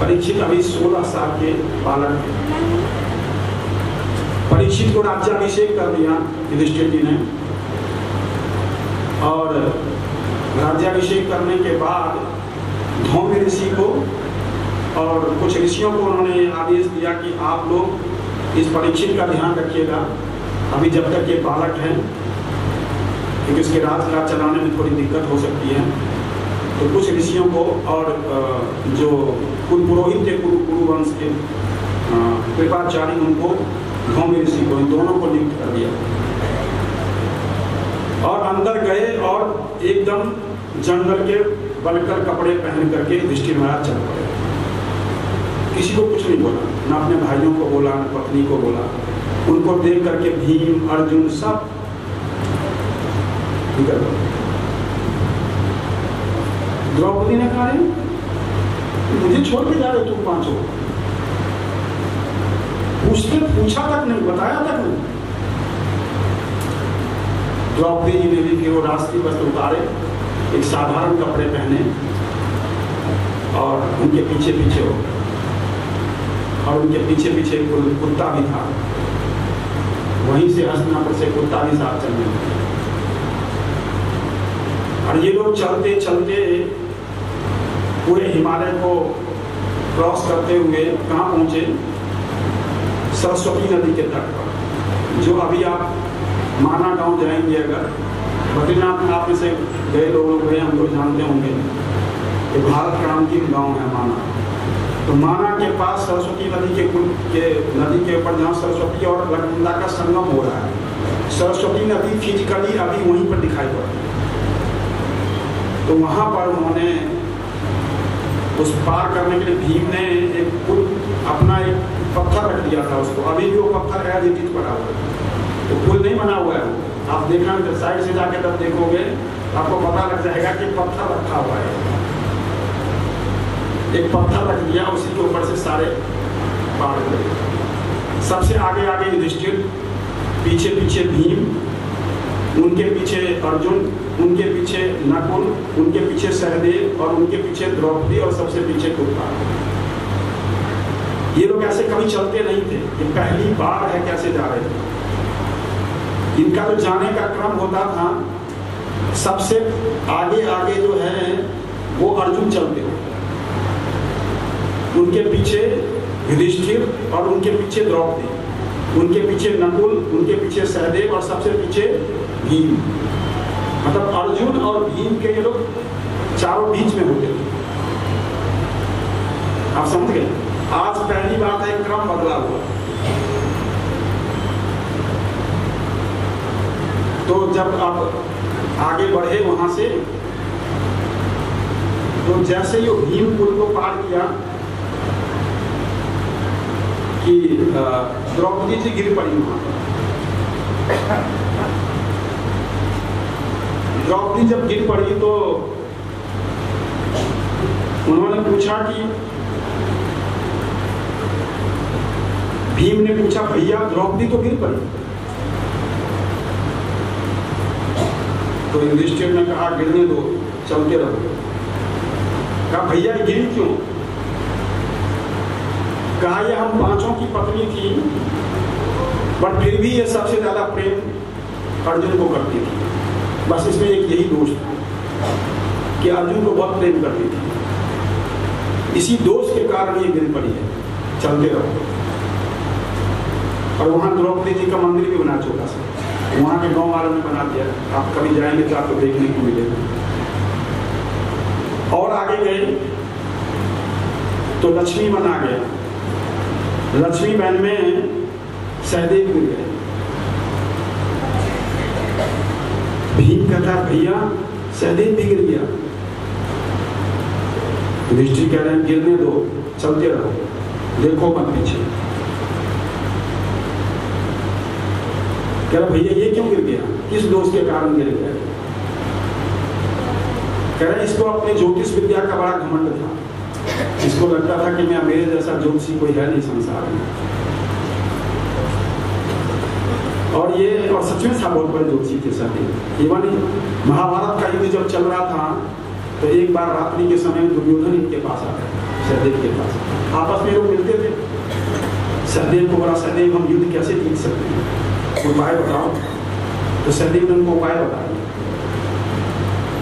परीक्षित अभी 16 साल के बालक थे। परीक्षित को राज्याभिषेक कर दिया युधिष्ठिर जी ने, और राज्याभिषेक करने के बाद धौम्य ऋषि को और कुछ ऋषियों को उन्होंने आदेश दिया कि आप लोग इस परीक्षित का ध्यान रखिएगा, अभी जब तक ये बालक है, क्योंकि उसके राजकाज चलाने में थोड़ी दिक्कत हो सकती है। तो कुछ ऋषियों को और जो कुल पुरोहित थे कुरुवंश के कृपाचार्य, उनको धौम्य ऋषि को, इन दोनों को नियुक्त कर दिया। और अंदर गए और एकदम जंगल के बलकर कपड़े पहन करके युधिष्ठिर महाराज चल पड़े। किसी को कुछ नहीं बोला, ना अपने भाइयों को बोला, ना पत्नी को बोला। उनको देख करके भीम, अर्जुन सब निकल गए। द्रौपदी ने कहा मुझे छोड़ के जा रहे तुम पांचों? पूछा तक नहीं, बताया तक नहीं। द्रौपदी जी ने भी फिर वो राष्ट्रीय वस्त्र उतारे, एक साधारण कपड़े पहने और उनके पीछे पीछे हो, और उनके पीछे पीछे कुत्ता भी था। वहीं से हस्तिनापुर से कुत्ता भी साथ चलने लगा। और ये लोग चलते चलते पूरे हिमालय को क्रॉस करते हुए कहाँ पहुंचे? सरस्वती नदी के तट पर। जो अभी आप माना गांव जाएंगे अगर, बद्रीनाथ आप में से गए लोग गए, हम लोग जानते होंगे कि भारत का अंतिम गांव है माना। तो माना के पास सरस्वती नदी के ऊपर जहाँ सरस्वती और लखनंदा का संगम हो रहा है, सरस्वती नदी फिजिकली अभी वहीं पर दिखाई पड़ती है। तो वहाँ पर उन्होंने उस पार करने के लिए भीम ने एक पुल अपना एक पत्थर रख दिया था उसको, अभी भी वो पत्थर एज इट इज पड़ा हुआ है, तो पुल नहीं बना हुआ है। आप देखना साइड से जाके तब देखोगे आपको पता लग जाएगा कि पत्थर रखा हुआ है, एक पत्थर रख दिया, उसी के ऊपर से सारे पार गए। सबसे आगे आगे युधिष्ठिर, पीछे पीछे भीम, उनके पीछे अर्जुन, उनके पीछे नकुल, उनके पीछे सहदेव और उनके पीछे द्रौपदी और सबसे पीछे कुंती। ये लोग ऐसे कभी चलते नहीं थे, ये पहली बार है कैसे जा रहे थे। इनका जो जाने का क्रम होता था, सबसे आगे आगे जो है वो अर्जुन चलते हो, उनके पीछे युधिष्ठिर और उनके पीछे द्रौपदी, उनके पीछे नकुल, उनके पीछे सहदेव और सबसे पीछे भीम। मतलब अर्जुन और भीम के ये लोग चारों बीच में होते थे। आप समझ गए? आज पहली बात है क्रम बदला हुआ। तो जब आप आगे बढ़े वहां से, तो जैसे ही भीम पुल को पार किया कि द्रौपदी जी गिर पड़ी वहां। द्रौपदी जब गिर पड़ी तो उन्होंने पूछा कि भीम ने पूछा, भैया द्रौपदी तो गिर पड़ी। तो युधिष्ठिर ने कहा गिरने दो, चलते रहो। कहा भैया गिरी क्यों? कहा ये हम पांचों की पत्नी थी, बट फिर भी ये सबसे ज्यादा प्रेम अर्जुन को करती थी। बस इसमें एक यही दोष था कि अर्जुन को बहुत प्रेम करती थी, इसी दोष के कारण ये गिर पड़ी है, चलते रहो। और वहां द्रौपदी जी का मंदिर भी बना छोटा सा, वहां के गांव वालों ने बना दिया। आप कभी जाएंगे तो आपको देखने को मिलेगा। और आगे गए तो लक्ष्मी बन आ गया, लक्ष्मी बहन में सहदेव गिर गए। भीम कहता भैया सहदेव भी गिर गया। युधिष्ठिर कह रहे हैं गिरने दो, चलते रहो, देखो मत पीछे। कह रहा भैया ये क्यों गिर गया, किस दोष के कारण गिर गया? कह रहे इसको अपने ज्योतिष विद्या का बड़ा घमंड था, इसको लगता था कि मैं मेरे जैसा ज्योतिषी कोई है नहीं संसार में। और सच में था बहुत बड़े ज्योतिषी थे सभी। इवन महाभारत का युद्ध जब चल रहा था तो एक बार रात्रि के समय दुर्योधन इनके पास आ गए, सहदेव के पास। आपस में लोग मिलते थे, सहदेव को बोला सहदेव हम युद्ध कैसे जीत सकते हैं, उपाय बताओ। तो सहदेव ने उनको उपाय बताया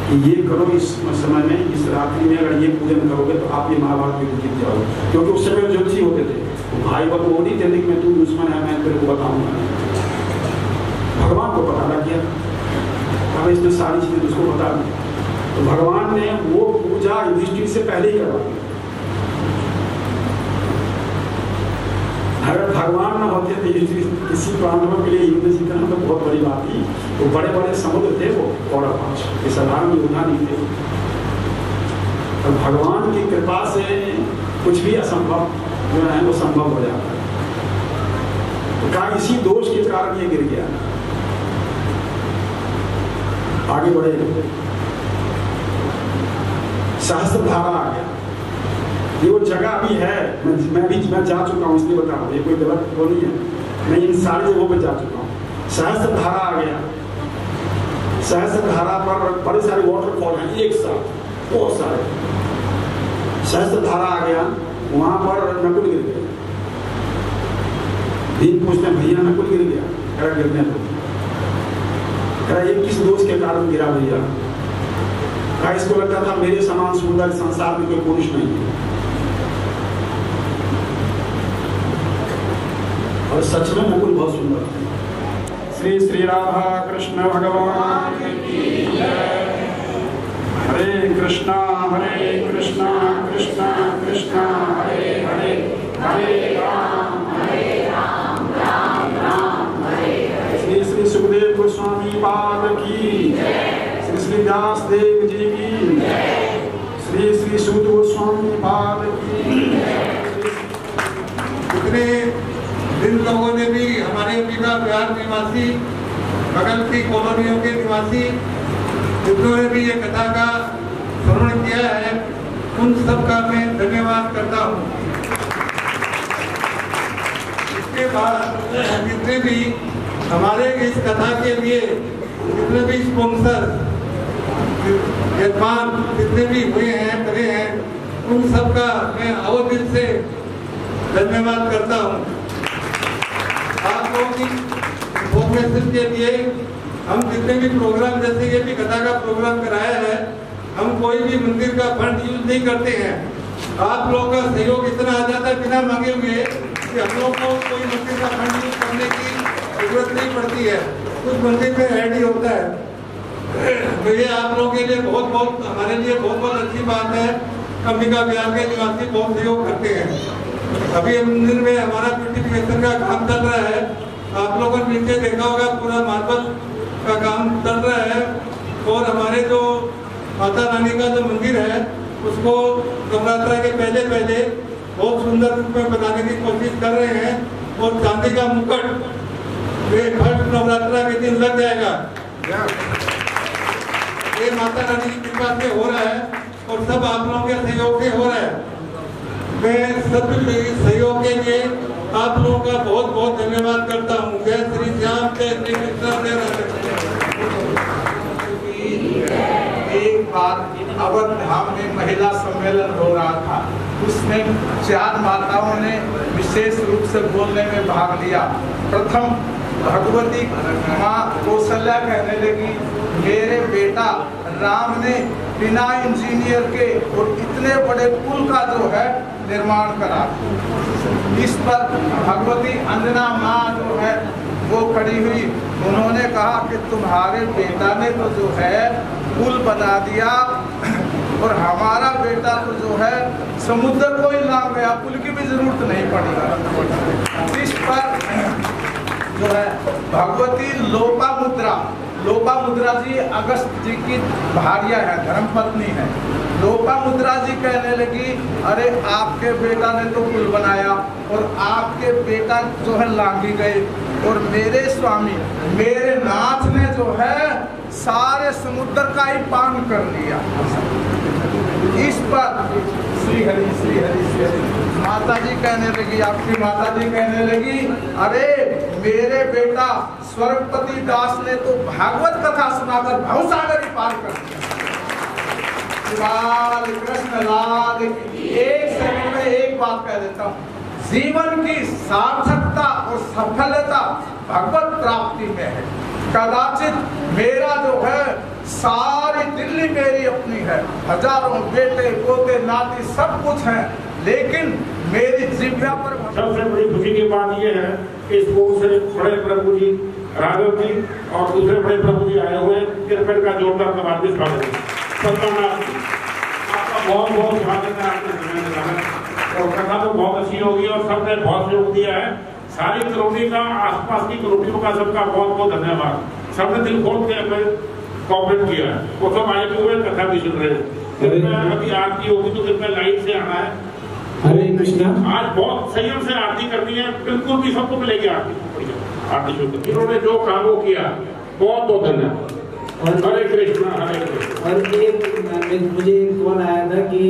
कि ये करो, इस समय में इस रात्रि में अगर ये पूजन करोगे तो आप ये महाभारत युद्ध जीत जाओगे। क्योंकि उस समय ज्योतिषी होते थे, भाई बहन वो नहीं थे कि मैं तू दुश्मन है मैं तेरे को बताऊंगा। भगवान को पता लग गया, अब इसमें सारी चीजें उसको बता दी। तो भगवान ने वो पूजा युधिष्ठिर से पहले ही करवा दी। अगर भगवान न होते तो किसी पांडवों के लिए युद्ध जीतना तो बहुत बड़ी बात थी। वो बड़े बड़े समुद्र थे वो कौरव पांच, ये साधारण योद्धा नहीं थे। और भगवान की कृपा से कुछ भी असंभव जो है वो संभव हो जाता है। तो कहा इसी दोष के कारण ये गिर गया। आगे बढ़े, सहस्त्रधारा आ गया। ये वो जगह भी है, मैं जा चुका हूँ इसलिए बता रहा हूँ, ये कोई गलत वो नहीं है, मैं इन सारी जगहों पर जा चुका हूँ। सहस्त्रधारा आ गया, सहस्त्रधारा पर बड़े सारे वाटरफॉल हैं एक साथ, बहुत सारे। सहस्त्रधारा आ गया, वहां पर नकुल गिर गया। भीम पूछते हैं भैया नकुल गिर गया? कह गिरने दो। कह ये किस दोष के कारण गिरा भैया? कहा इसको लगता था मेरे समान सुंदर संसार में कोई पुरुष नहीं है। और सच में नकुल बहुत सुंदर थे। श्री श्री राधा कृष्ण भगवान की जय। हरे कृष्णा कृष्णा कृष्णा हरे हरे, हरे राम राम राम हरे हरे। श्री श्री सुखदेव गोस्वामी पाद की, श्री श्री व्यास देव जी की, श्री श्री सूत गोस्वामी पाद की। इतने दिन लोगों ने भी हमारे अमेरिका बिहार निवासी, बगल की कॉलोनियों के निवासी जिन्होंने भी ये कथा का श्रवण किया है, उन सब का मैं धन्यवाद करता हूँ। इसके बाद जितने भी हमारे इस कथा के लिए जितने भी स्पॉन्सर यजमान जितने भी हुए हैं करे हैं, उन सब का मैं और दिल से धन्यवाद करता हूँ। आप लोगों की इन्फॉर्मेशन के लिए हम जितने भी प्रोग्राम, जैसे ये भी कथा का प्रोग्राम कराया है, हम कोई भी मंदिर का फंड यूज नहीं करते हैं। आप लोगों का सहयोग इतना आ जाता है बिना मांगे हुए कि हम लोग को कोई मंदिर का फंड यूज करने की जरूरत नहीं पड़ती है, कुछ मंदिर में ऐड ही होता है। तो ये आप लोगों के लिए बहुत हमारे लिए बहुत अच्छी बात है। अंबिका बिहार के निवासी बहुत सहयोग करते हैं। अभी मंदिर में हमारा ब्यूटिफिकेशन का काम चल रहा है। आप लोगों ने नीचे देखा होगा, पूरा मार्बल का काम चल रहा है। और हमारे जो माता रानी का जो मंदिर है, उसको नवरात्रा के पहले बहुत सुंदर रूप में बनाने की कोशिश कर रहे हैं। और चांदी का मुकुट फर्स्ट नवरात्रा के दिन लग जाएगा। ये माता रानी की कृपा से हो रहा है और सब आप लोगों के सहयोग से हो रहा है। मैं सब सहयोग के लिए आप लोगों का बहुत धन्यवाद करता हूँ। जय श्री श्याम, जय श्री कृष्ण, जय राधे। एक बार अवध धाम में महिला सम्मेलन हो रहा था, उसमें 4 माताओं ने विशेष रूप से बोलने में भाग लिया। प्रथम भगवती माँ कौशल्या कहने लगी, मेरे बेटा राम ने बिना इंजीनियर के और इतने बड़े पुल का जो है निर्माण करा। इस पर भगवती अंजना माँ जो है वो खड़ी हुई, उन्होंने कहा कि तुम्हारे बेटा ने तो जो है पुल बना दिया और हमारा बेटा तो जो है समुद्र को ही लांग गया, पुल की भी जरूरत नहीं पड़ी। इस पर जो है भगवती लोपामुद्रा जी अगस्त जी की भार्या है, धर्मपत्नी है। लोपामुद्रा जी कहने लगी, अरे आपके बेटा ने तो पुल बनाया और आपके बेटा जो है लांगी गए, और मेरे स्वामी मेरे नाथ ने जो है सारे समुद्र का ही पान कर लिया। इस पर श्री हरि श्री हरि श्री हरि माता जी कहने लगी, आपकी माता जी कहने लगी, अरे मेरे बेटा स्वर्गपति दास ने तो भागवत कथा सुनाकर भवसागर ही पार कर दिया। लाल कृष्ण लाल। एक सेकंड में एक बात कह देता हूँ, जीवन की सार्थकता और सफलता भगवत प्राप्ति में है। कदाचित मेरा जो है सारी दिल्ली मेरी अपनी है, हजारों बेटे पोते नाती सब कुछ है, लेकिन मेरी जिह्वा पर सबसे बड़ी खुशी की बात यह है कि इस से बड़े प्रभु जी राघव जी और दूसरे बड़े प्रभु जी आए हुए, क्रिकेट का जोरदार स्वागत है। आपका बहुत स्वागत है। आपने और कथा तो बहुत अच्छी होगी और सबने बहुत सहयोग दिया है। सारी कॉलोनी का, आसपास की कॉलोनियों का सबका बहुत धन्यवाद। सबने दिल खोल के हमें कॉपरेट किया है। वो सब आए हुए कथा भी सुन रहे हैं। अभी आरती होगी तो कृपया लाइन से आना है। हरे कृष्णा। आज बहुत संयम से आरती करनी है, बिल्कुल भी सबको मिलेगी आरती शुरू। इन्होंने जो काम वो किया, बहुत धन्यवाद। हरे कृष्णा हरे कृष्णा। और एक मुझे कॉल आया था कि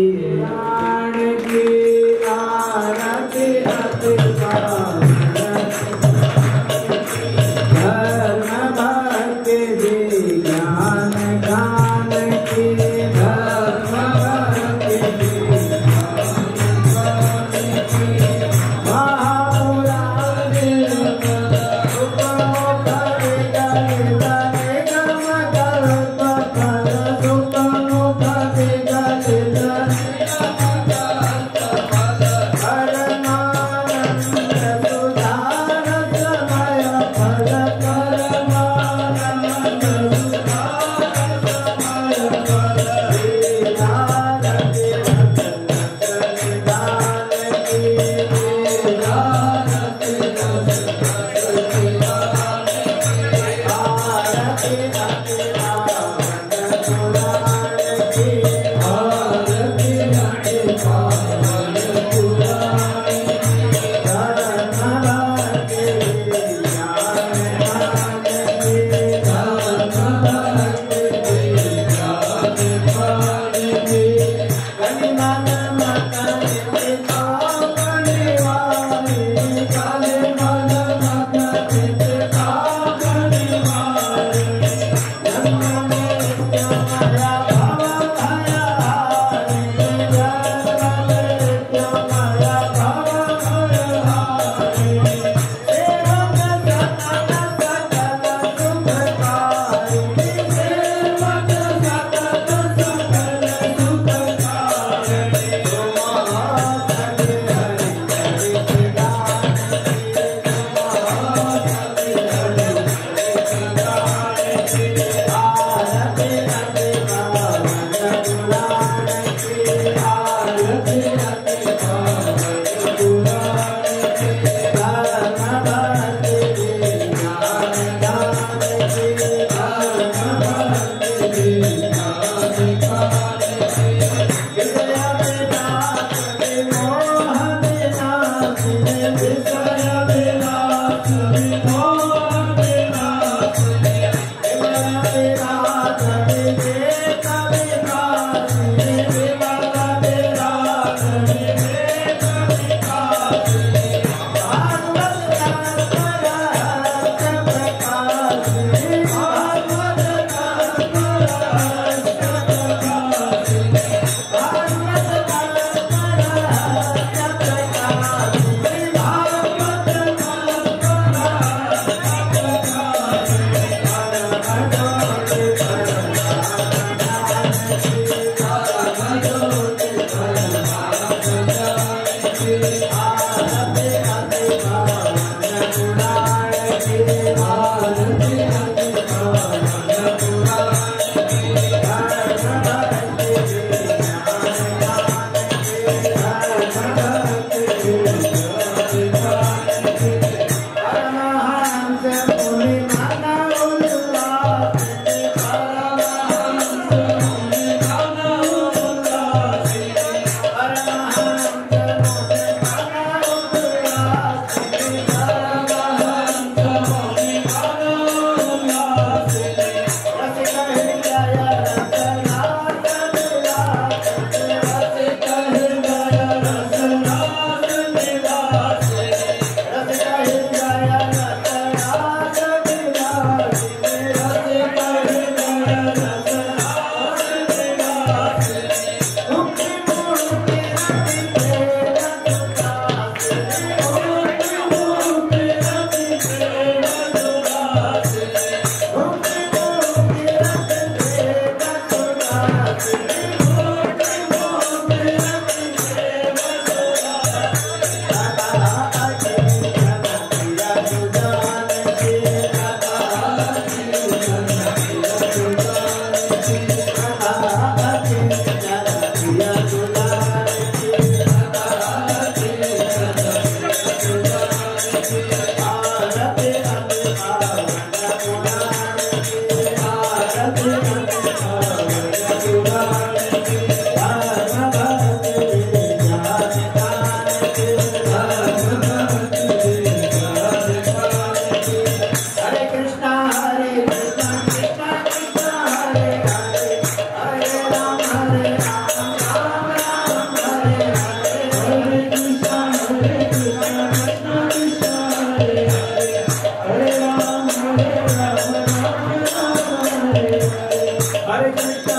Hare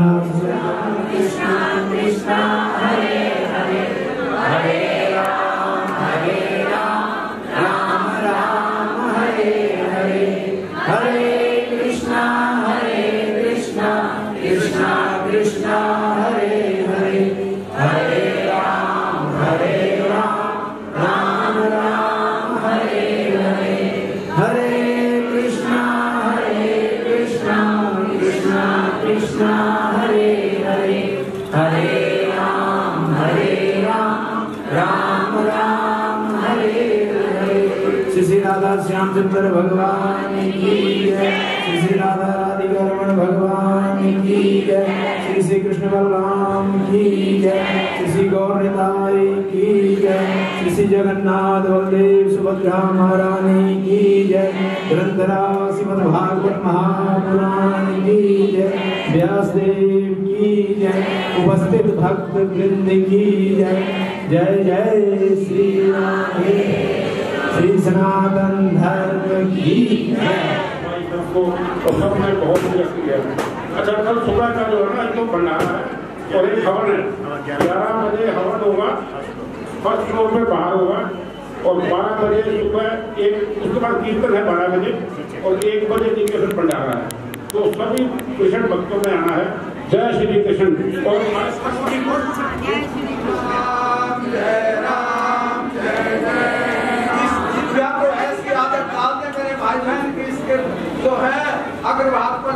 कृष्ण कृष्ण हरे हरे हरे राम राम राम हरे हरे हरे कृष्ण कृष्ण कृष्ण हरे हरे हरे राम राम राम हरे हरे हरे कृष्ण कृष्ण कृष्ण हरे हरे हरे राम राम राम हरे हरे। श्री राधा श्यामचंद्र भगवान की जय। श्री राधा राधिका रमण भगवान की जय। श्री कृष्ण बलराम की जय। श्री गौर निताई की जय। श्री जगन्नाथ बलदेव सुभद्रा महारानी की जय। ग्रंथरा श्रीमद् भागवत महापुराण की जय। व्यासदेव की जय। उपस्थित भक्त वृंद की जय। जय जय श्री राधे। श्री सनातन धर्म की जय। सबने बहुत किया। अच्छा, कल सुबह का जो है ना एक भंडारा है और एक हवन है। 11 बजे हवन होगा, फर्स्ट फ्लोर पे बाहर होगा, और 12 बजे सुबह एक, उसके बाद कीर्तन है 12 बजे, और 1 बजे दिन के फिर भंडारा है। तो सभी कृष्ण भक्तों में आना है। जय श्री कृष्ण। और ऐसी आदत डालते मेरे भाई बहन की, इसके जो है अग्रभाग पर